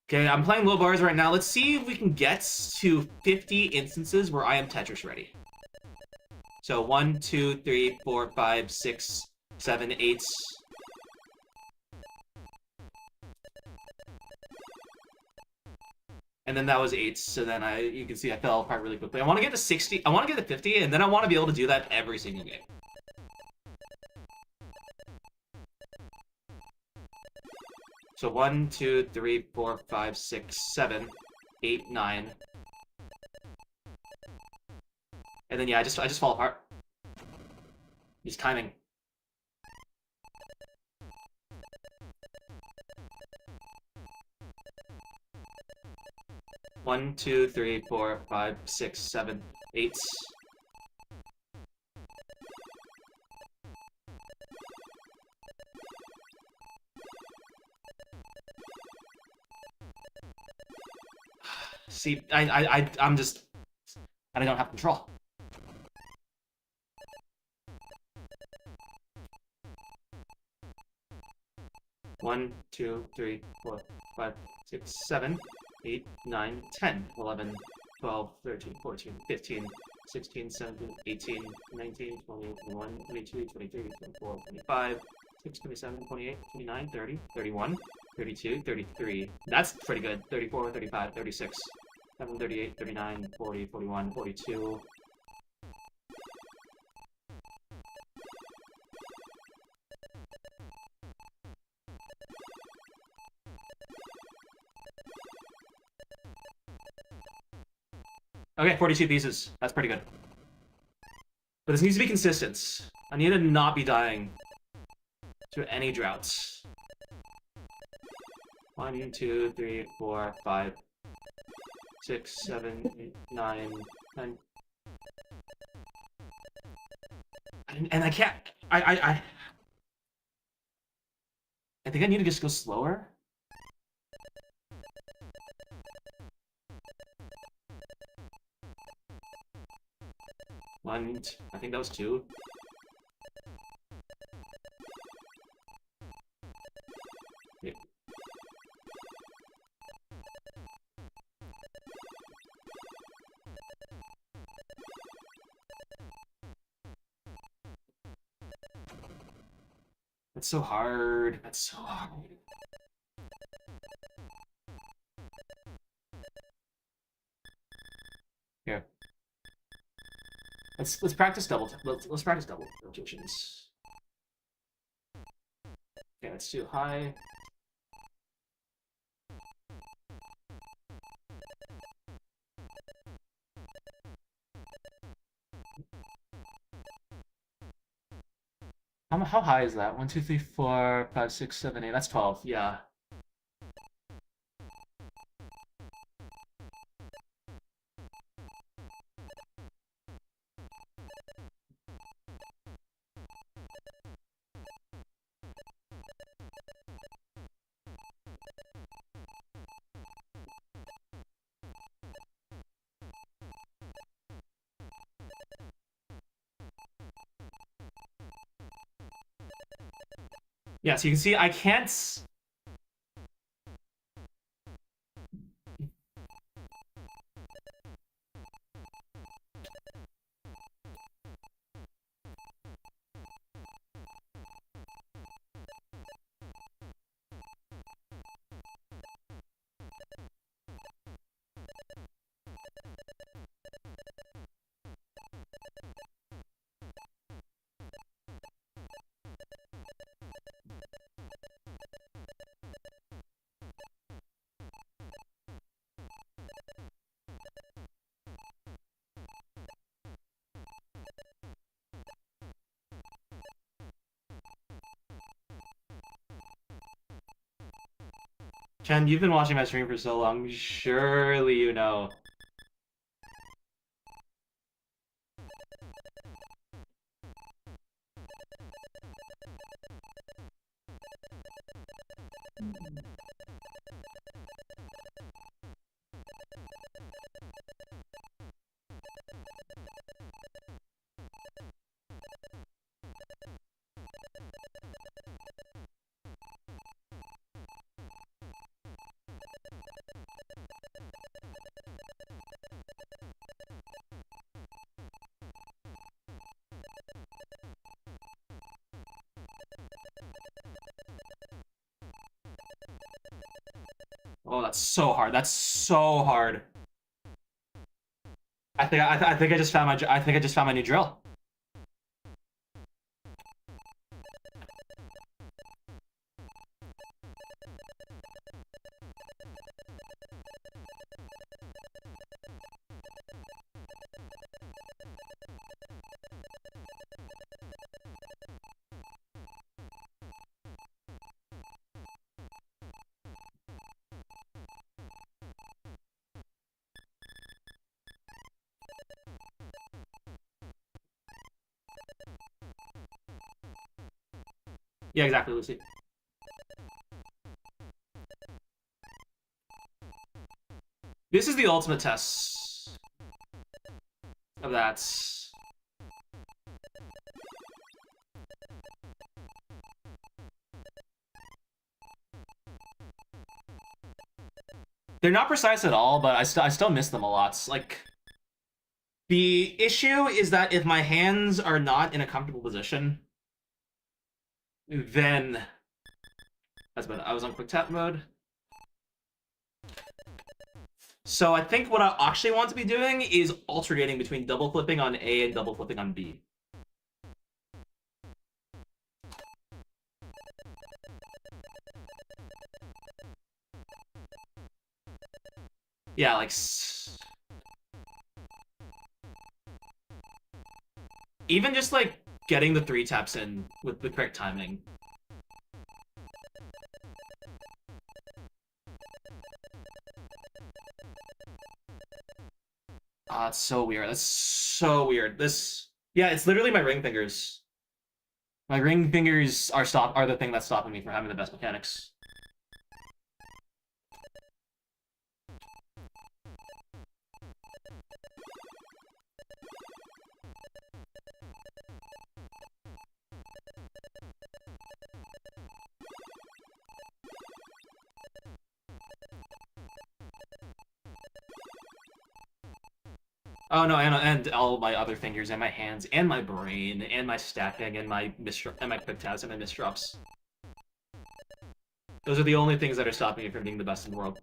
S1: Okay, I'm playing low bars right now. Let's see if we can get to 50 instances where I am Tetris ready. So 1, 2, 3, 4, 5, 6, 7, 8. And then that was 8, so then you can see I fell apart really quickly. I want to get to 60, I want to get to 50, and then I want to be able to do that every single game. So 1, 2, 3, 4, 5, 6, 7, 8, 9. And then yeah, I just fall apart. He's timing. One, two, three, four, five, six, 7, 8. See, I'm just, I don't have control. One, two, three, 4, 5, 6, 7, 8, 9, 10, 11, 12, 13, 14, 15, 16, 17, 18, 19, 20, 21, 22, 23, 24, 25, 26, 27, 28, 29, 30, 31, 32, 33. That's pretty good. 34, 35, 36, 37, 38, 39, 40, 41, 42. Okay, 42 pieces. That's pretty good. But this needs to be consistent. I need to not be dying to any droughts. 1, 2, 3, 4, 5, 6, 7, 8, 9, 10. And I can't. I think I need to just go slower. One, I think that was 2. Yeah. That's so hard. That's so hard. Here. Let's practice let's practice double rotations. Okay, that's too high. How high is that? 1, 2, 3, 4, 5, 6, 7, 8. That's 12. Yeah. Yeah, so you can see I can't. Chen, you've been watching my stream for so long. Surely you know. Oh, that's so hard. That's so hard. I think I just found my new drill. Yeah, exactly, Lucy. This is the ultimate test of that. They're not precise at all, but I still miss them a lot. Like, the issue is that if my hands are not in a comfortable position, then that's about it. I was on quick tap mode. So I think what I actually want to be doing is alternating between double flipping on A and double flipping on B. Yeah, like even just like getting the 3 taps in with the correct timing. Ah, it's so weird. That's so weird. Yeah, it's literally my ring fingers. My ring fingers are the thing that's stopping me from having the best mechanics. Oh no, and all my other fingers and my hands and my brain and my stacking and my quick taps and my misdrops. Those are the only things that are stopping me from being the best in the world.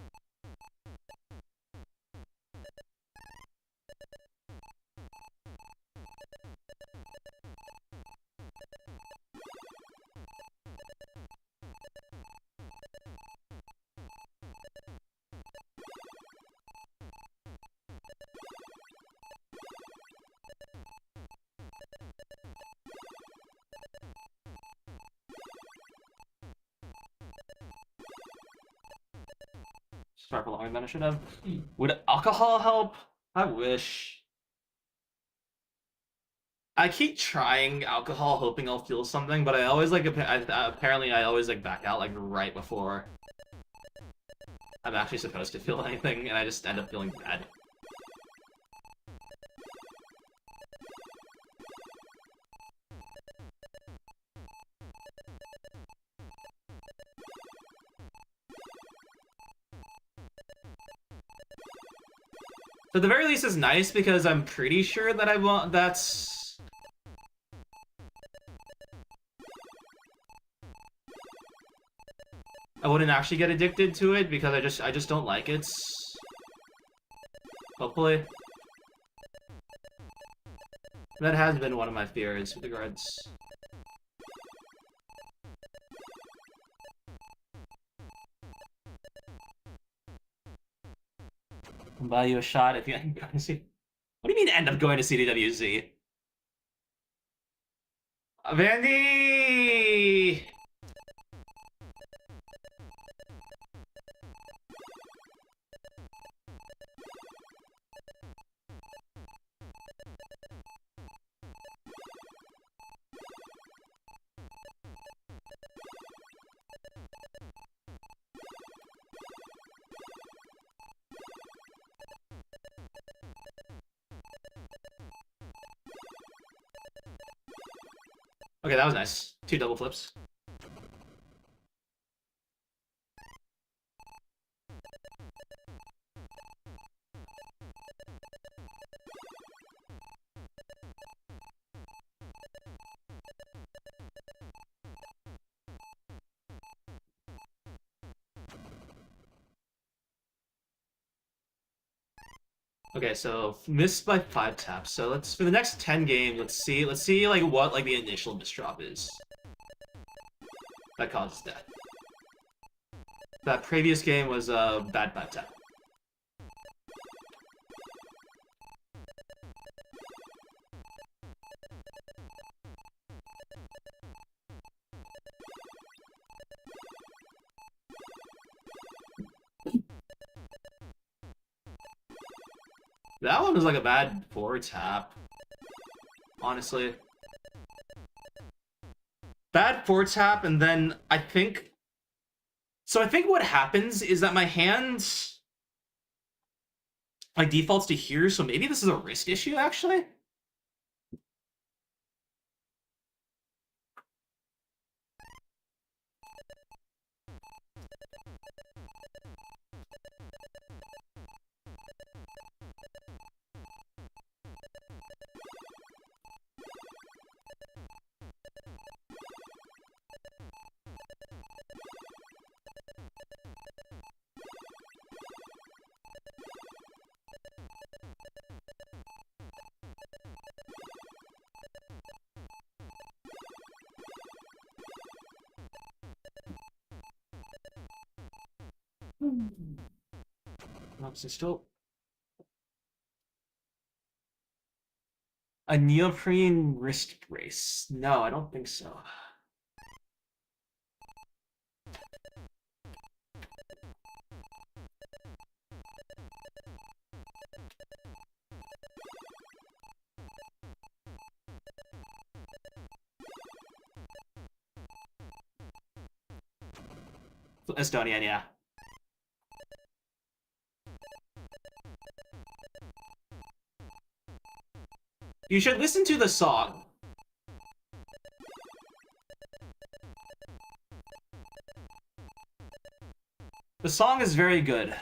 S1: Start prolonging than I should have. Would alcohol help? I wish. I keep trying alcohol, hoping I'll feel something, but I always like apparently I always like back out like right before I'm actually supposed to feel anything, and I just end up feeling bad. So at the very least, it's nice because I'm pretty sure that I wouldn't actually get addicted to it because I just don't like it. Hopefully. That has been one of my fears with regards. I'll buy you a shot if you end up going to see. What do you mean end up going to CDWZ? Vandy! Okay, that was nice. 2 double flips. Okay, so missed by 5 taps. So let's for the next 10 games, let's see like what like the initial misdrop is that causes death. That previous game was a bad 5 tap. That one was like a bad 4 tap. Honestly. bad 4-tap, and then I think... So I think what happens is that my hand... like, defaults to here, so maybe this is a wrist issue, actually? No, so still... A neoprene wrist brace. No, I don't think so. Estonian, yeah. You should listen to the song. The song is very good.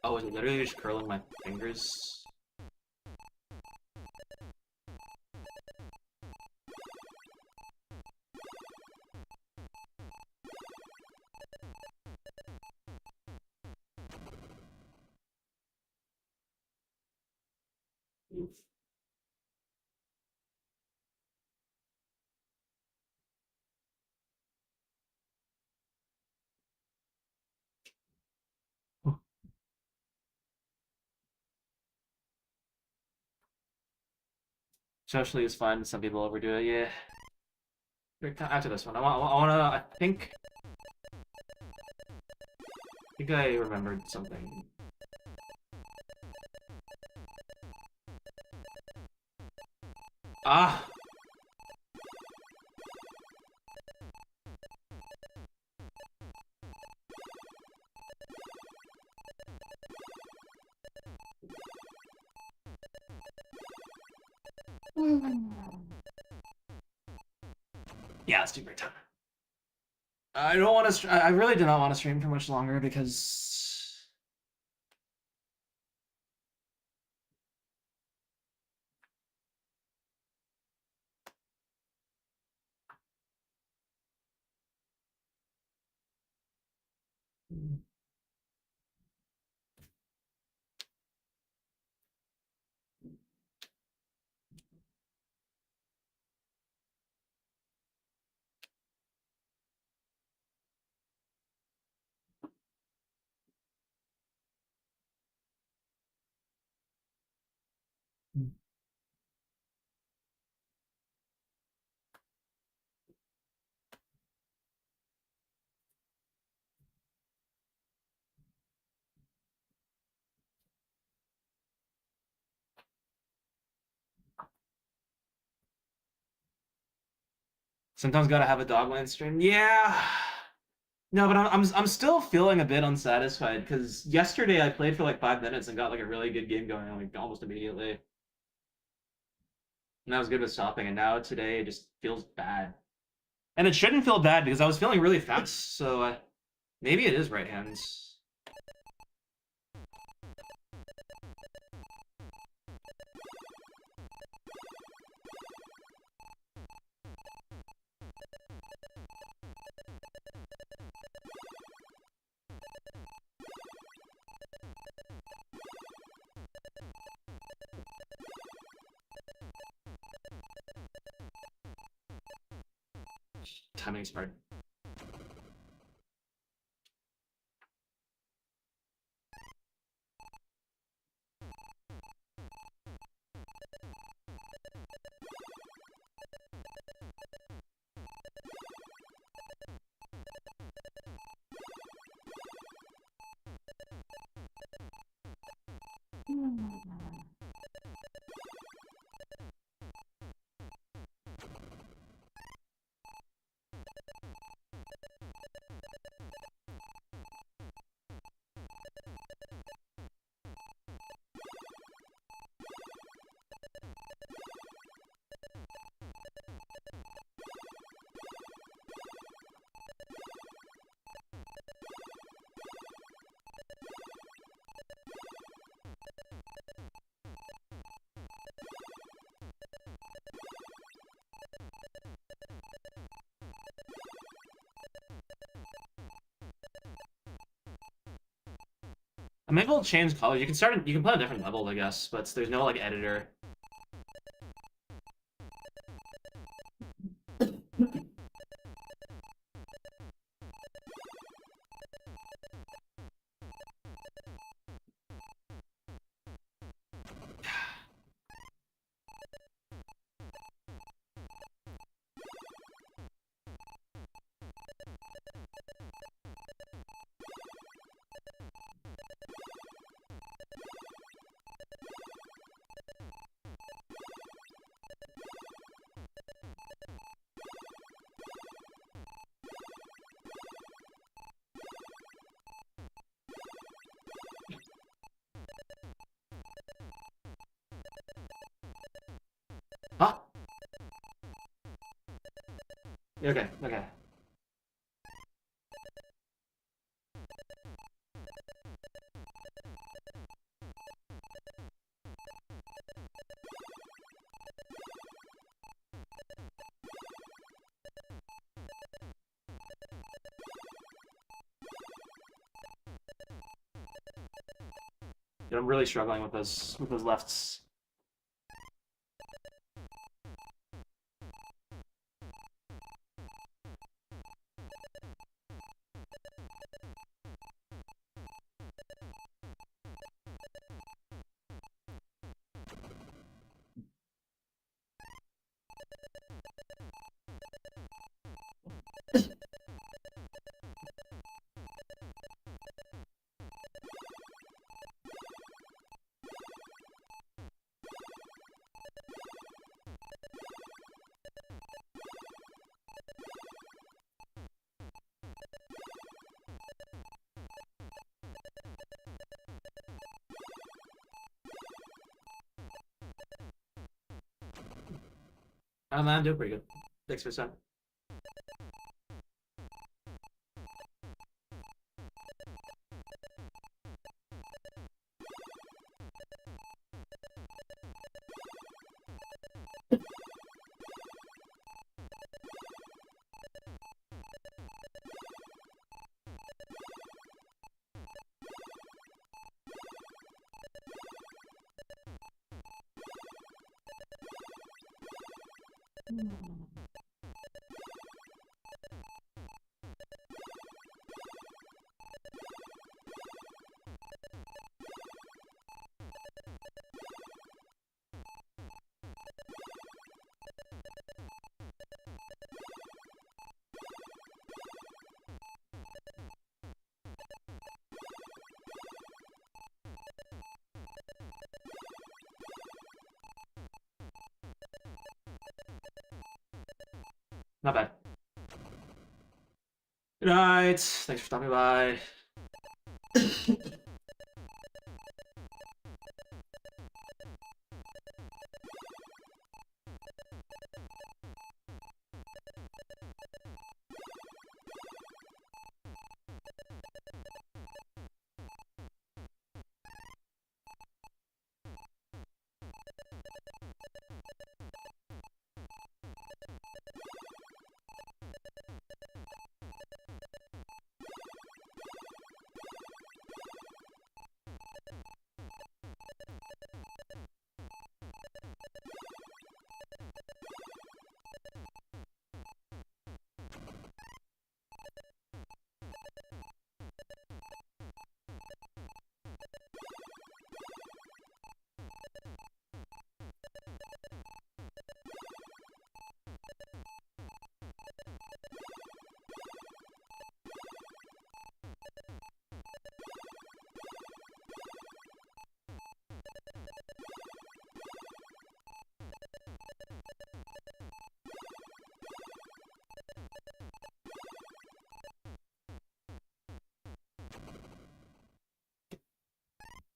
S1: Oh, is it literally just curling my fingers? Socially is fine, some people overdo it, yeah. After this one, I wanna, I think I remembered something. Ah! Yeah, let's do break time. I don't want to. I really do not want to stream for much longer because. Sometimes gotta have a dogland stream. Yeah. No, but I'm still feeling a bit unsatisfied because yesterday I played for like 5 minutes and got like a really good game going like almost immediately. And I was good with stopping, and now today it just feels bad. And it shouldn't feel bad because I was feeling really fast, so maybe it is right hands. Timing is hard. I'm able to change color. You can start. You can play a different level, I guess, but there's no like editor. Huh? Okay. Okay. Dude, I'm really struggling with those lefts. I'm doing pretty good. 6%. Not bad. Good night. Thanks for stopping by.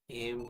S1: Game.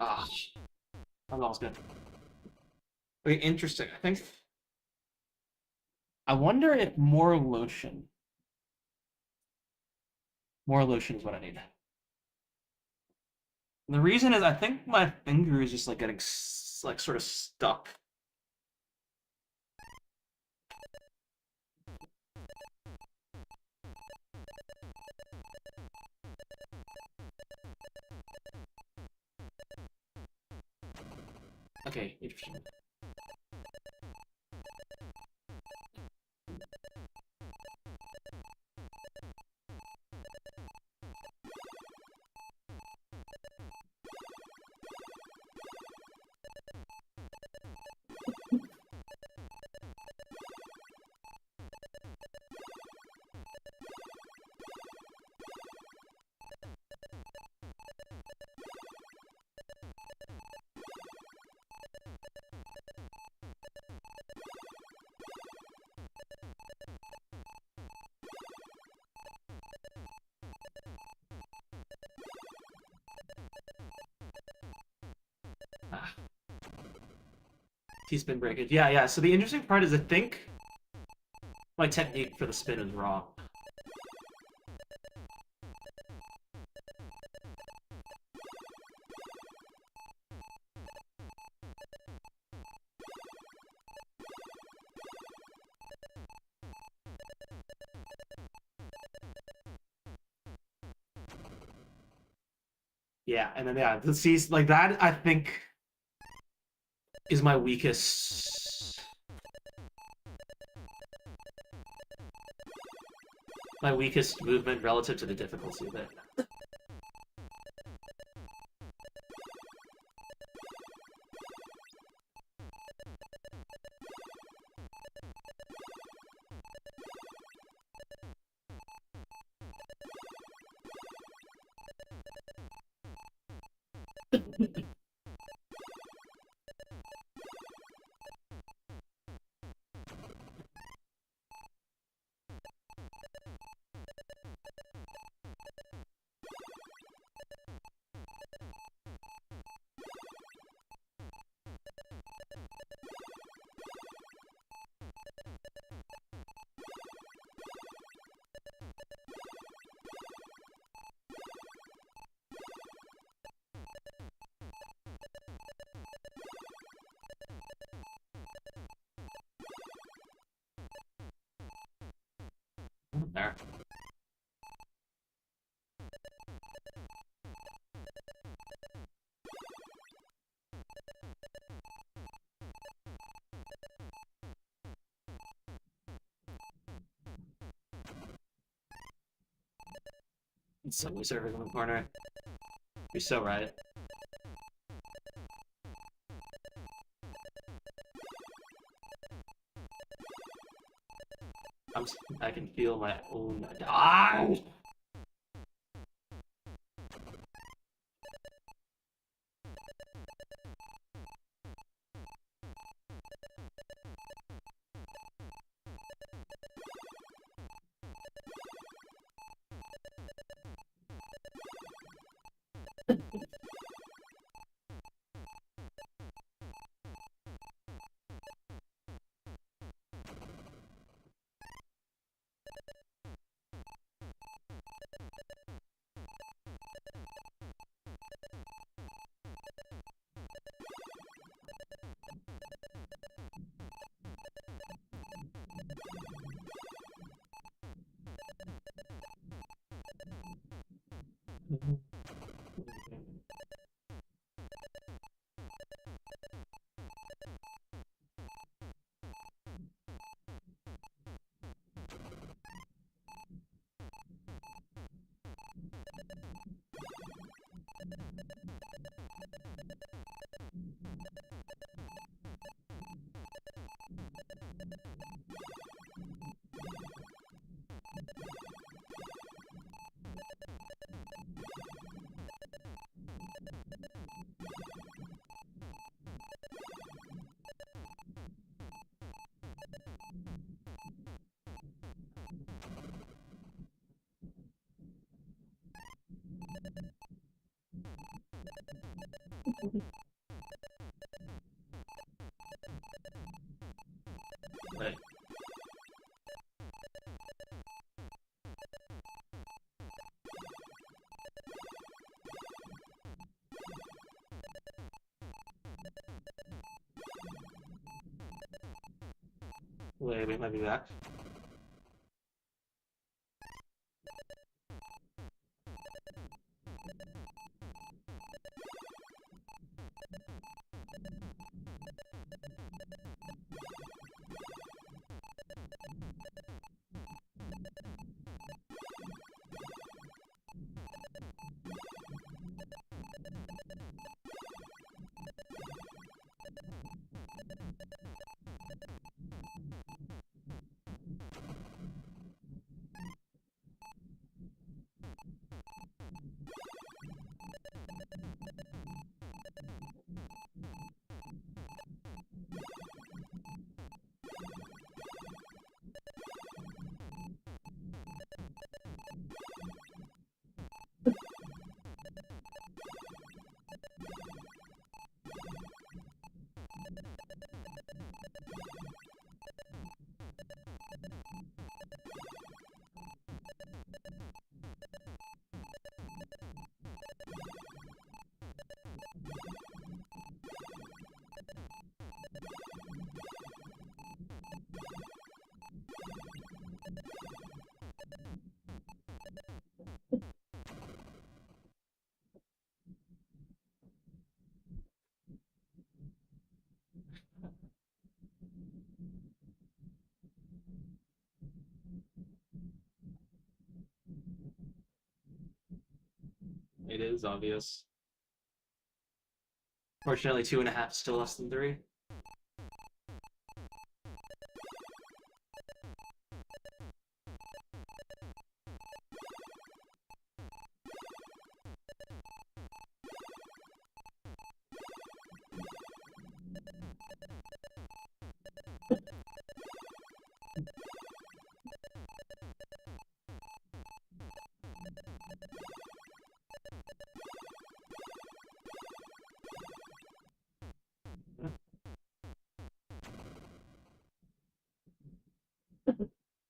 S1: Ah, I'm almost good. Okay, interesting. I think. I wonder if more lotion. More lotion is what I need. The reason is I think my finger is just like getting like sort of stuck. Okay, interesting. Ah, T-spin breakage. Yeah, yeah. So the interesting part is I think my technique for the spin is wrong. Yeah, and then yeah, the C's like that I think is my weakest movement relative to the difficulty of it. There. Subway servers in the corner. You're so right. I can feel my own. Ah! Right. Wait, might be back. It is obvious. Fortunately, 2.5 still less than 3.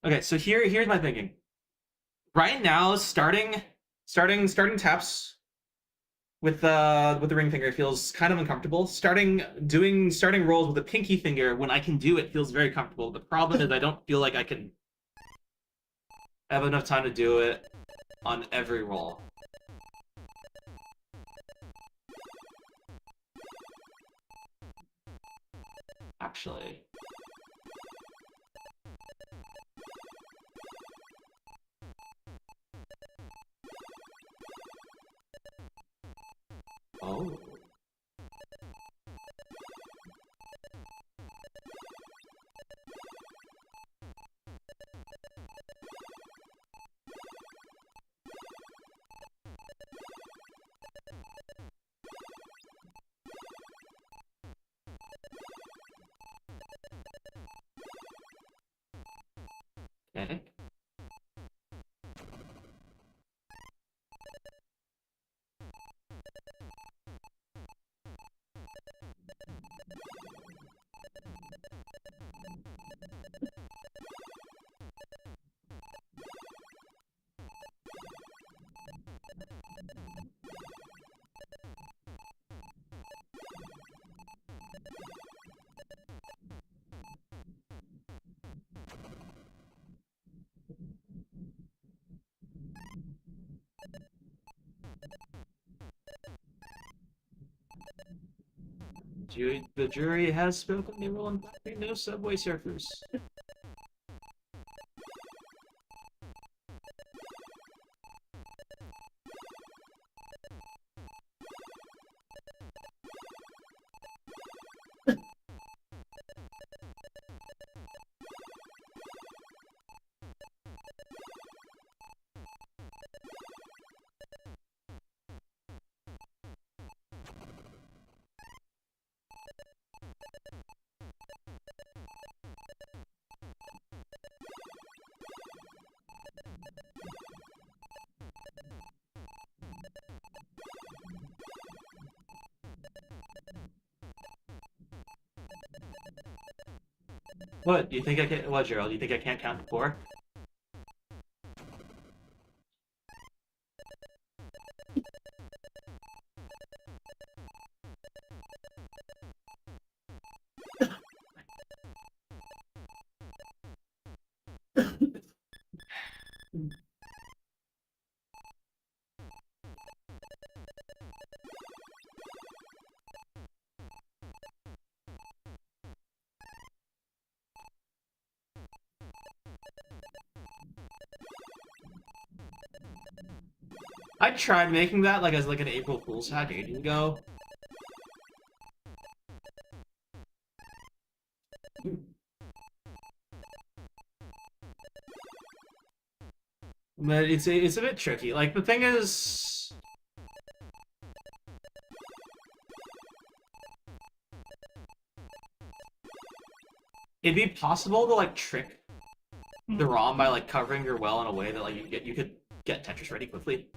S1: Okay, so here's my thinking. Right now, starting taps with the ring finger feels kind of uncomfortable. Starting rolls with the pinky finger when I can do it feels very comfortable. The problem is I don't feel like I can have enough time to do it on every roll. Actually. Oh. Okay. The jury has spoken. They will in fact be no Subway Surfers. What? Do you think I can? What, Gerald? Do you think I can't count to four? I tried making that like as like an April Fool's hack ages ago. But it's a bit tricky. Like the thing is, it'd be possible to like trick the ROM by like covering your well in a way that like you could get Tetris ready quickly.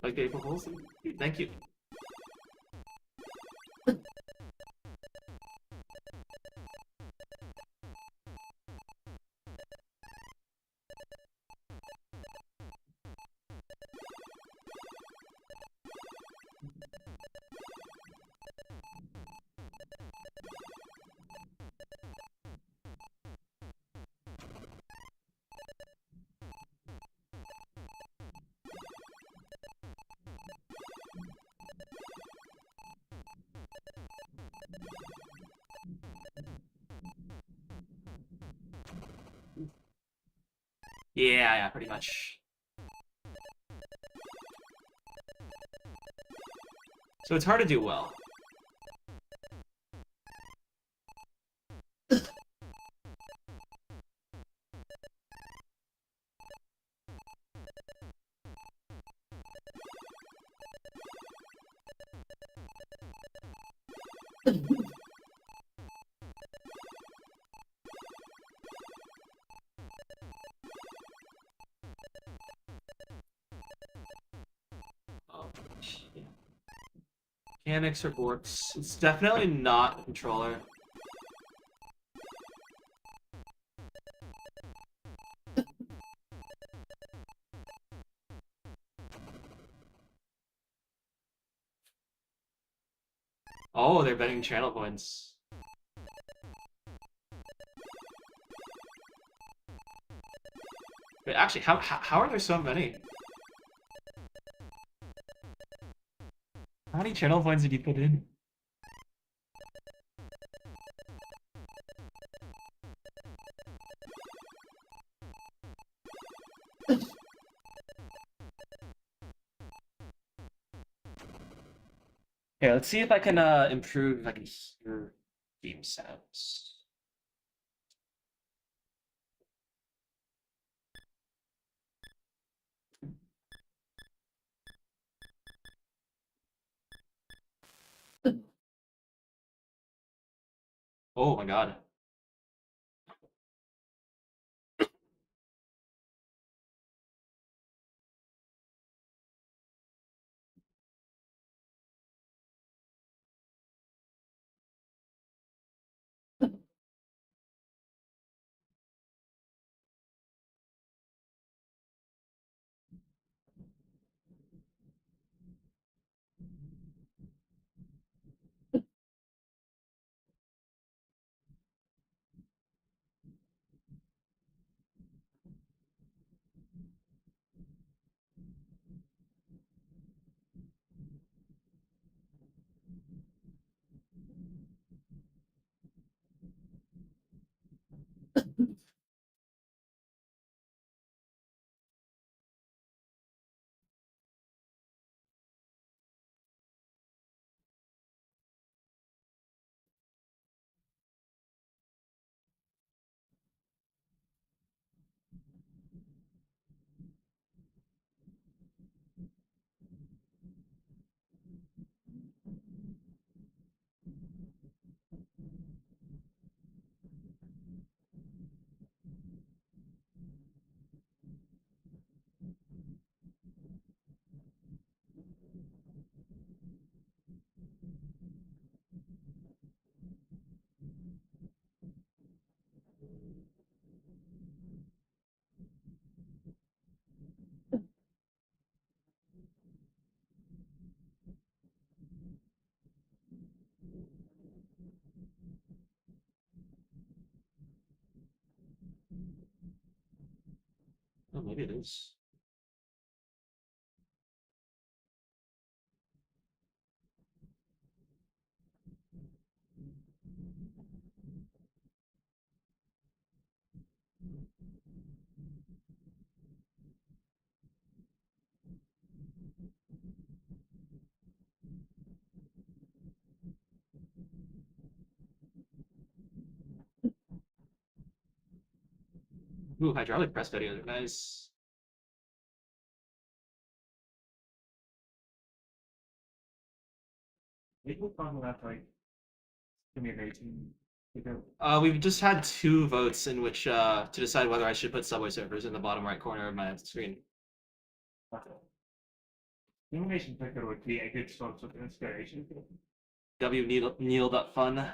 S1: Like April Fool's. Thank you. Yeah, pretty much. So it's hard to do well. Oh, yeah. Mechanics or borks. It's definitely not a controller. Oh, they're betting channel points. But actually, how are there so many? How many channel points did you put in? Okay, let's see if I can improve if I can hear game sounds. Oh my god. maybe it is. Ooh, hydraulic press videos are nice.
S2: People talking about like simulation.
S1: We've just had 2 votes in which to decide whether I should put Subway Surfers in the bottom right corner of my screen.
S2: Simulation picker would be a good source of inspiration.
S1: Neil.fun.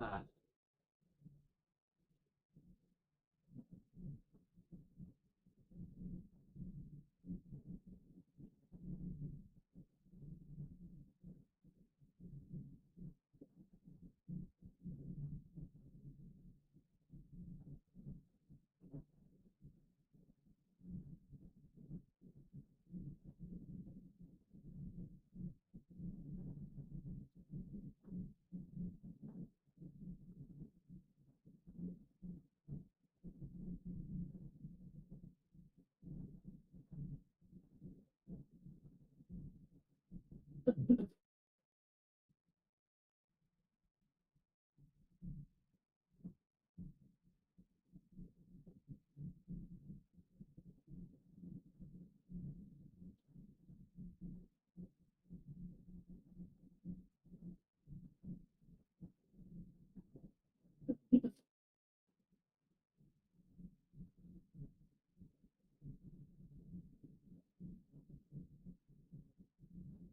S1: Uh,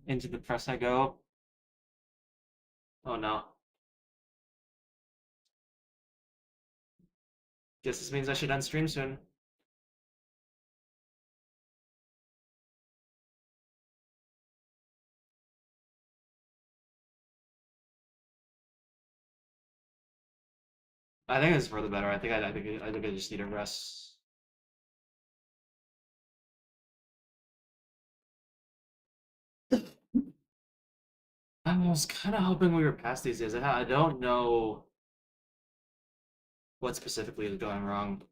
S1: into the press I go. Oh no. Guess this means I should end stream soon. I think it's for the better. I think I just need a rest. I was kind of hoping we were past these days. I don't know what specifically is going wrong.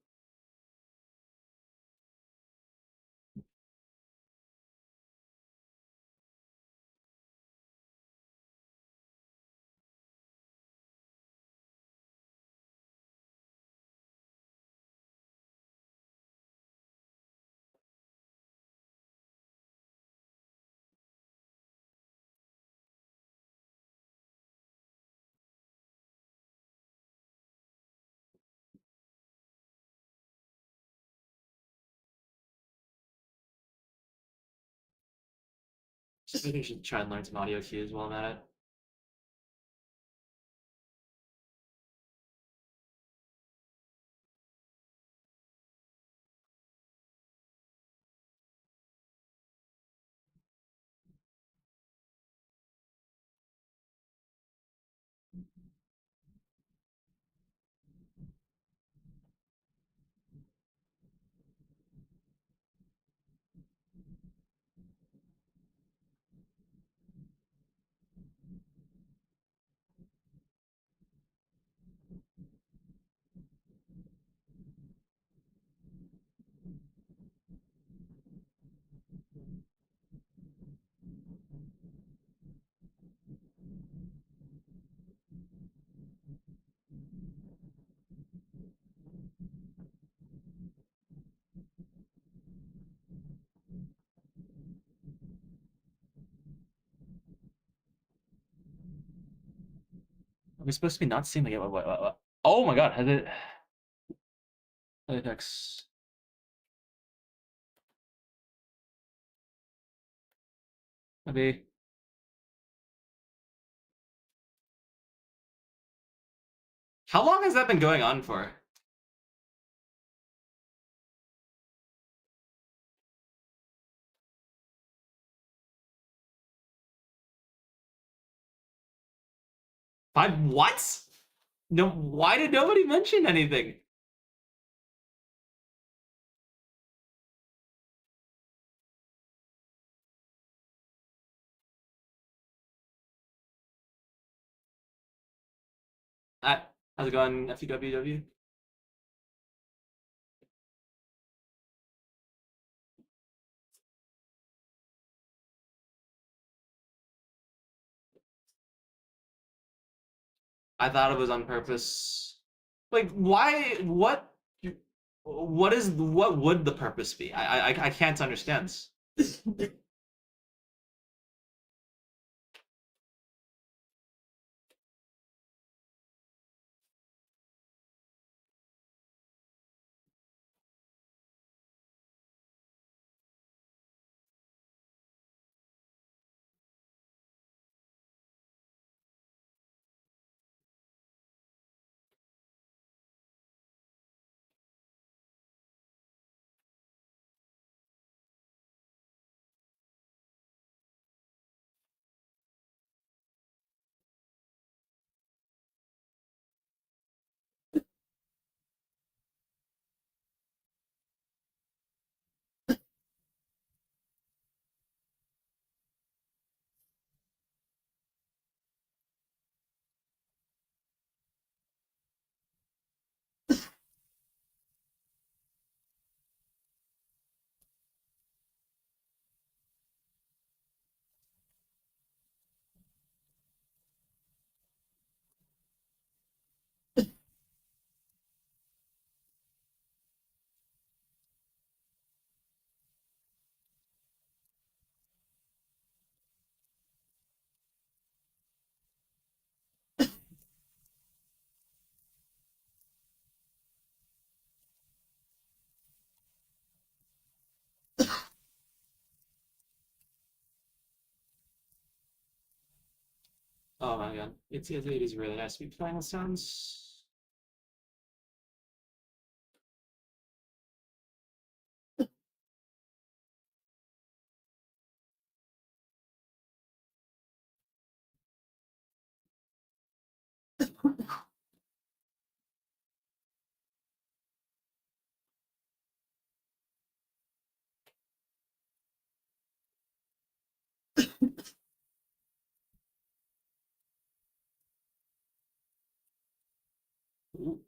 S1: Maybe I should try and learn some audio cues while I'm at it. Are we supposed to be not seeing like what? Oh my god, has it? Latex. Maybe. How long has that been going on for? What? No, why did nobody mention anything? How's it going, FUWW? I thought it was on purpose. Like, why? What? What would the purpose be? I can't understand. Oh my god, it is really nice to be playing with sounds. Ooh.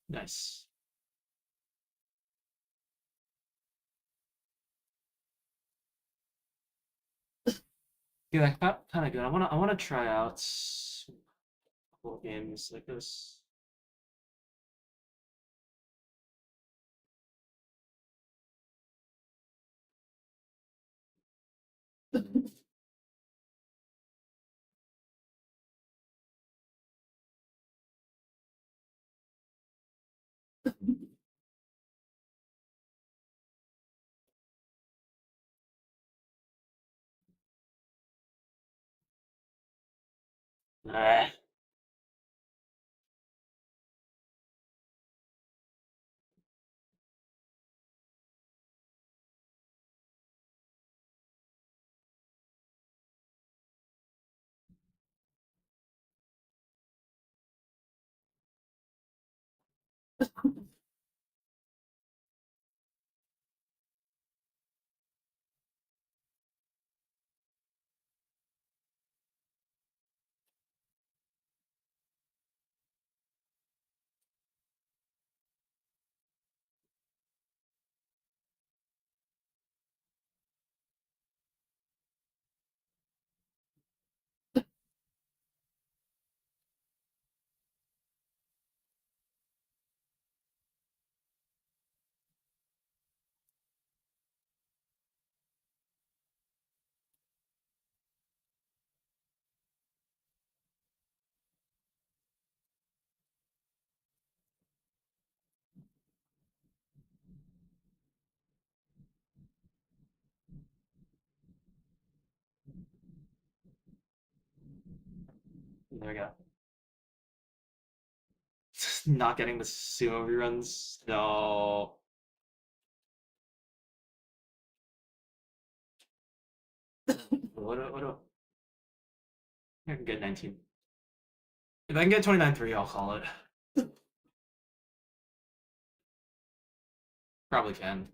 S1: Nice. Yeah, that kind of good. I wanna try out a couple games like this. Ah, there we go. Not getting the sumo reruns. No. What? I can get 19. If I can get 29-3, I'll call it. Probably can.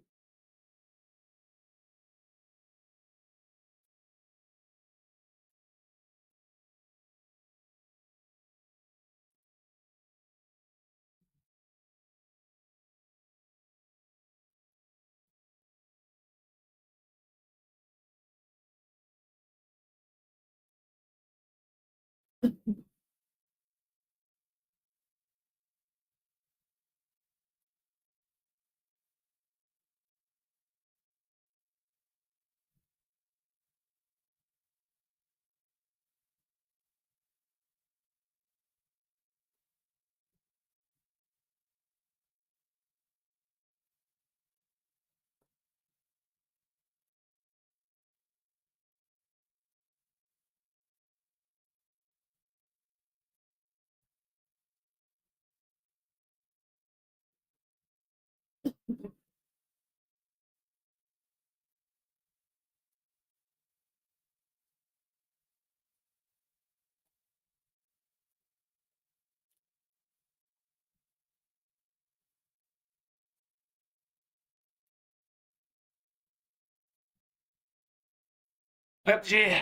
S1: Yep, gee.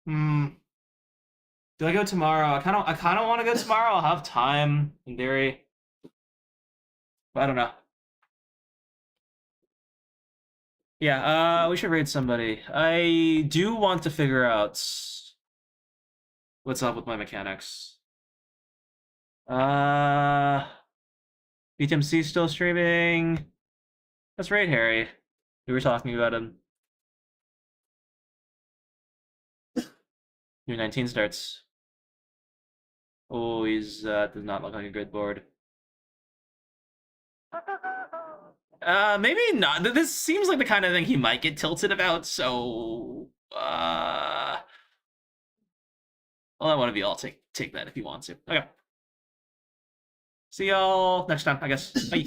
S1: Hmm. Do I go tomorrow? I kind of want to go tomorrow. I'll have time in theory, but I don't know. Yeah, we should raid somebody. I do want to figure out what's up with my mechanics. Uh, BTMC still streaming. Let's raid Harry. We were talking about him. New 19 starts. Oh, he's does not look like a good board. Maybe not. This seems like the kind of thing he might get tilted about, so well, I want to be all take that if he wants to. Okay. See y'all next time, I guess. Bye.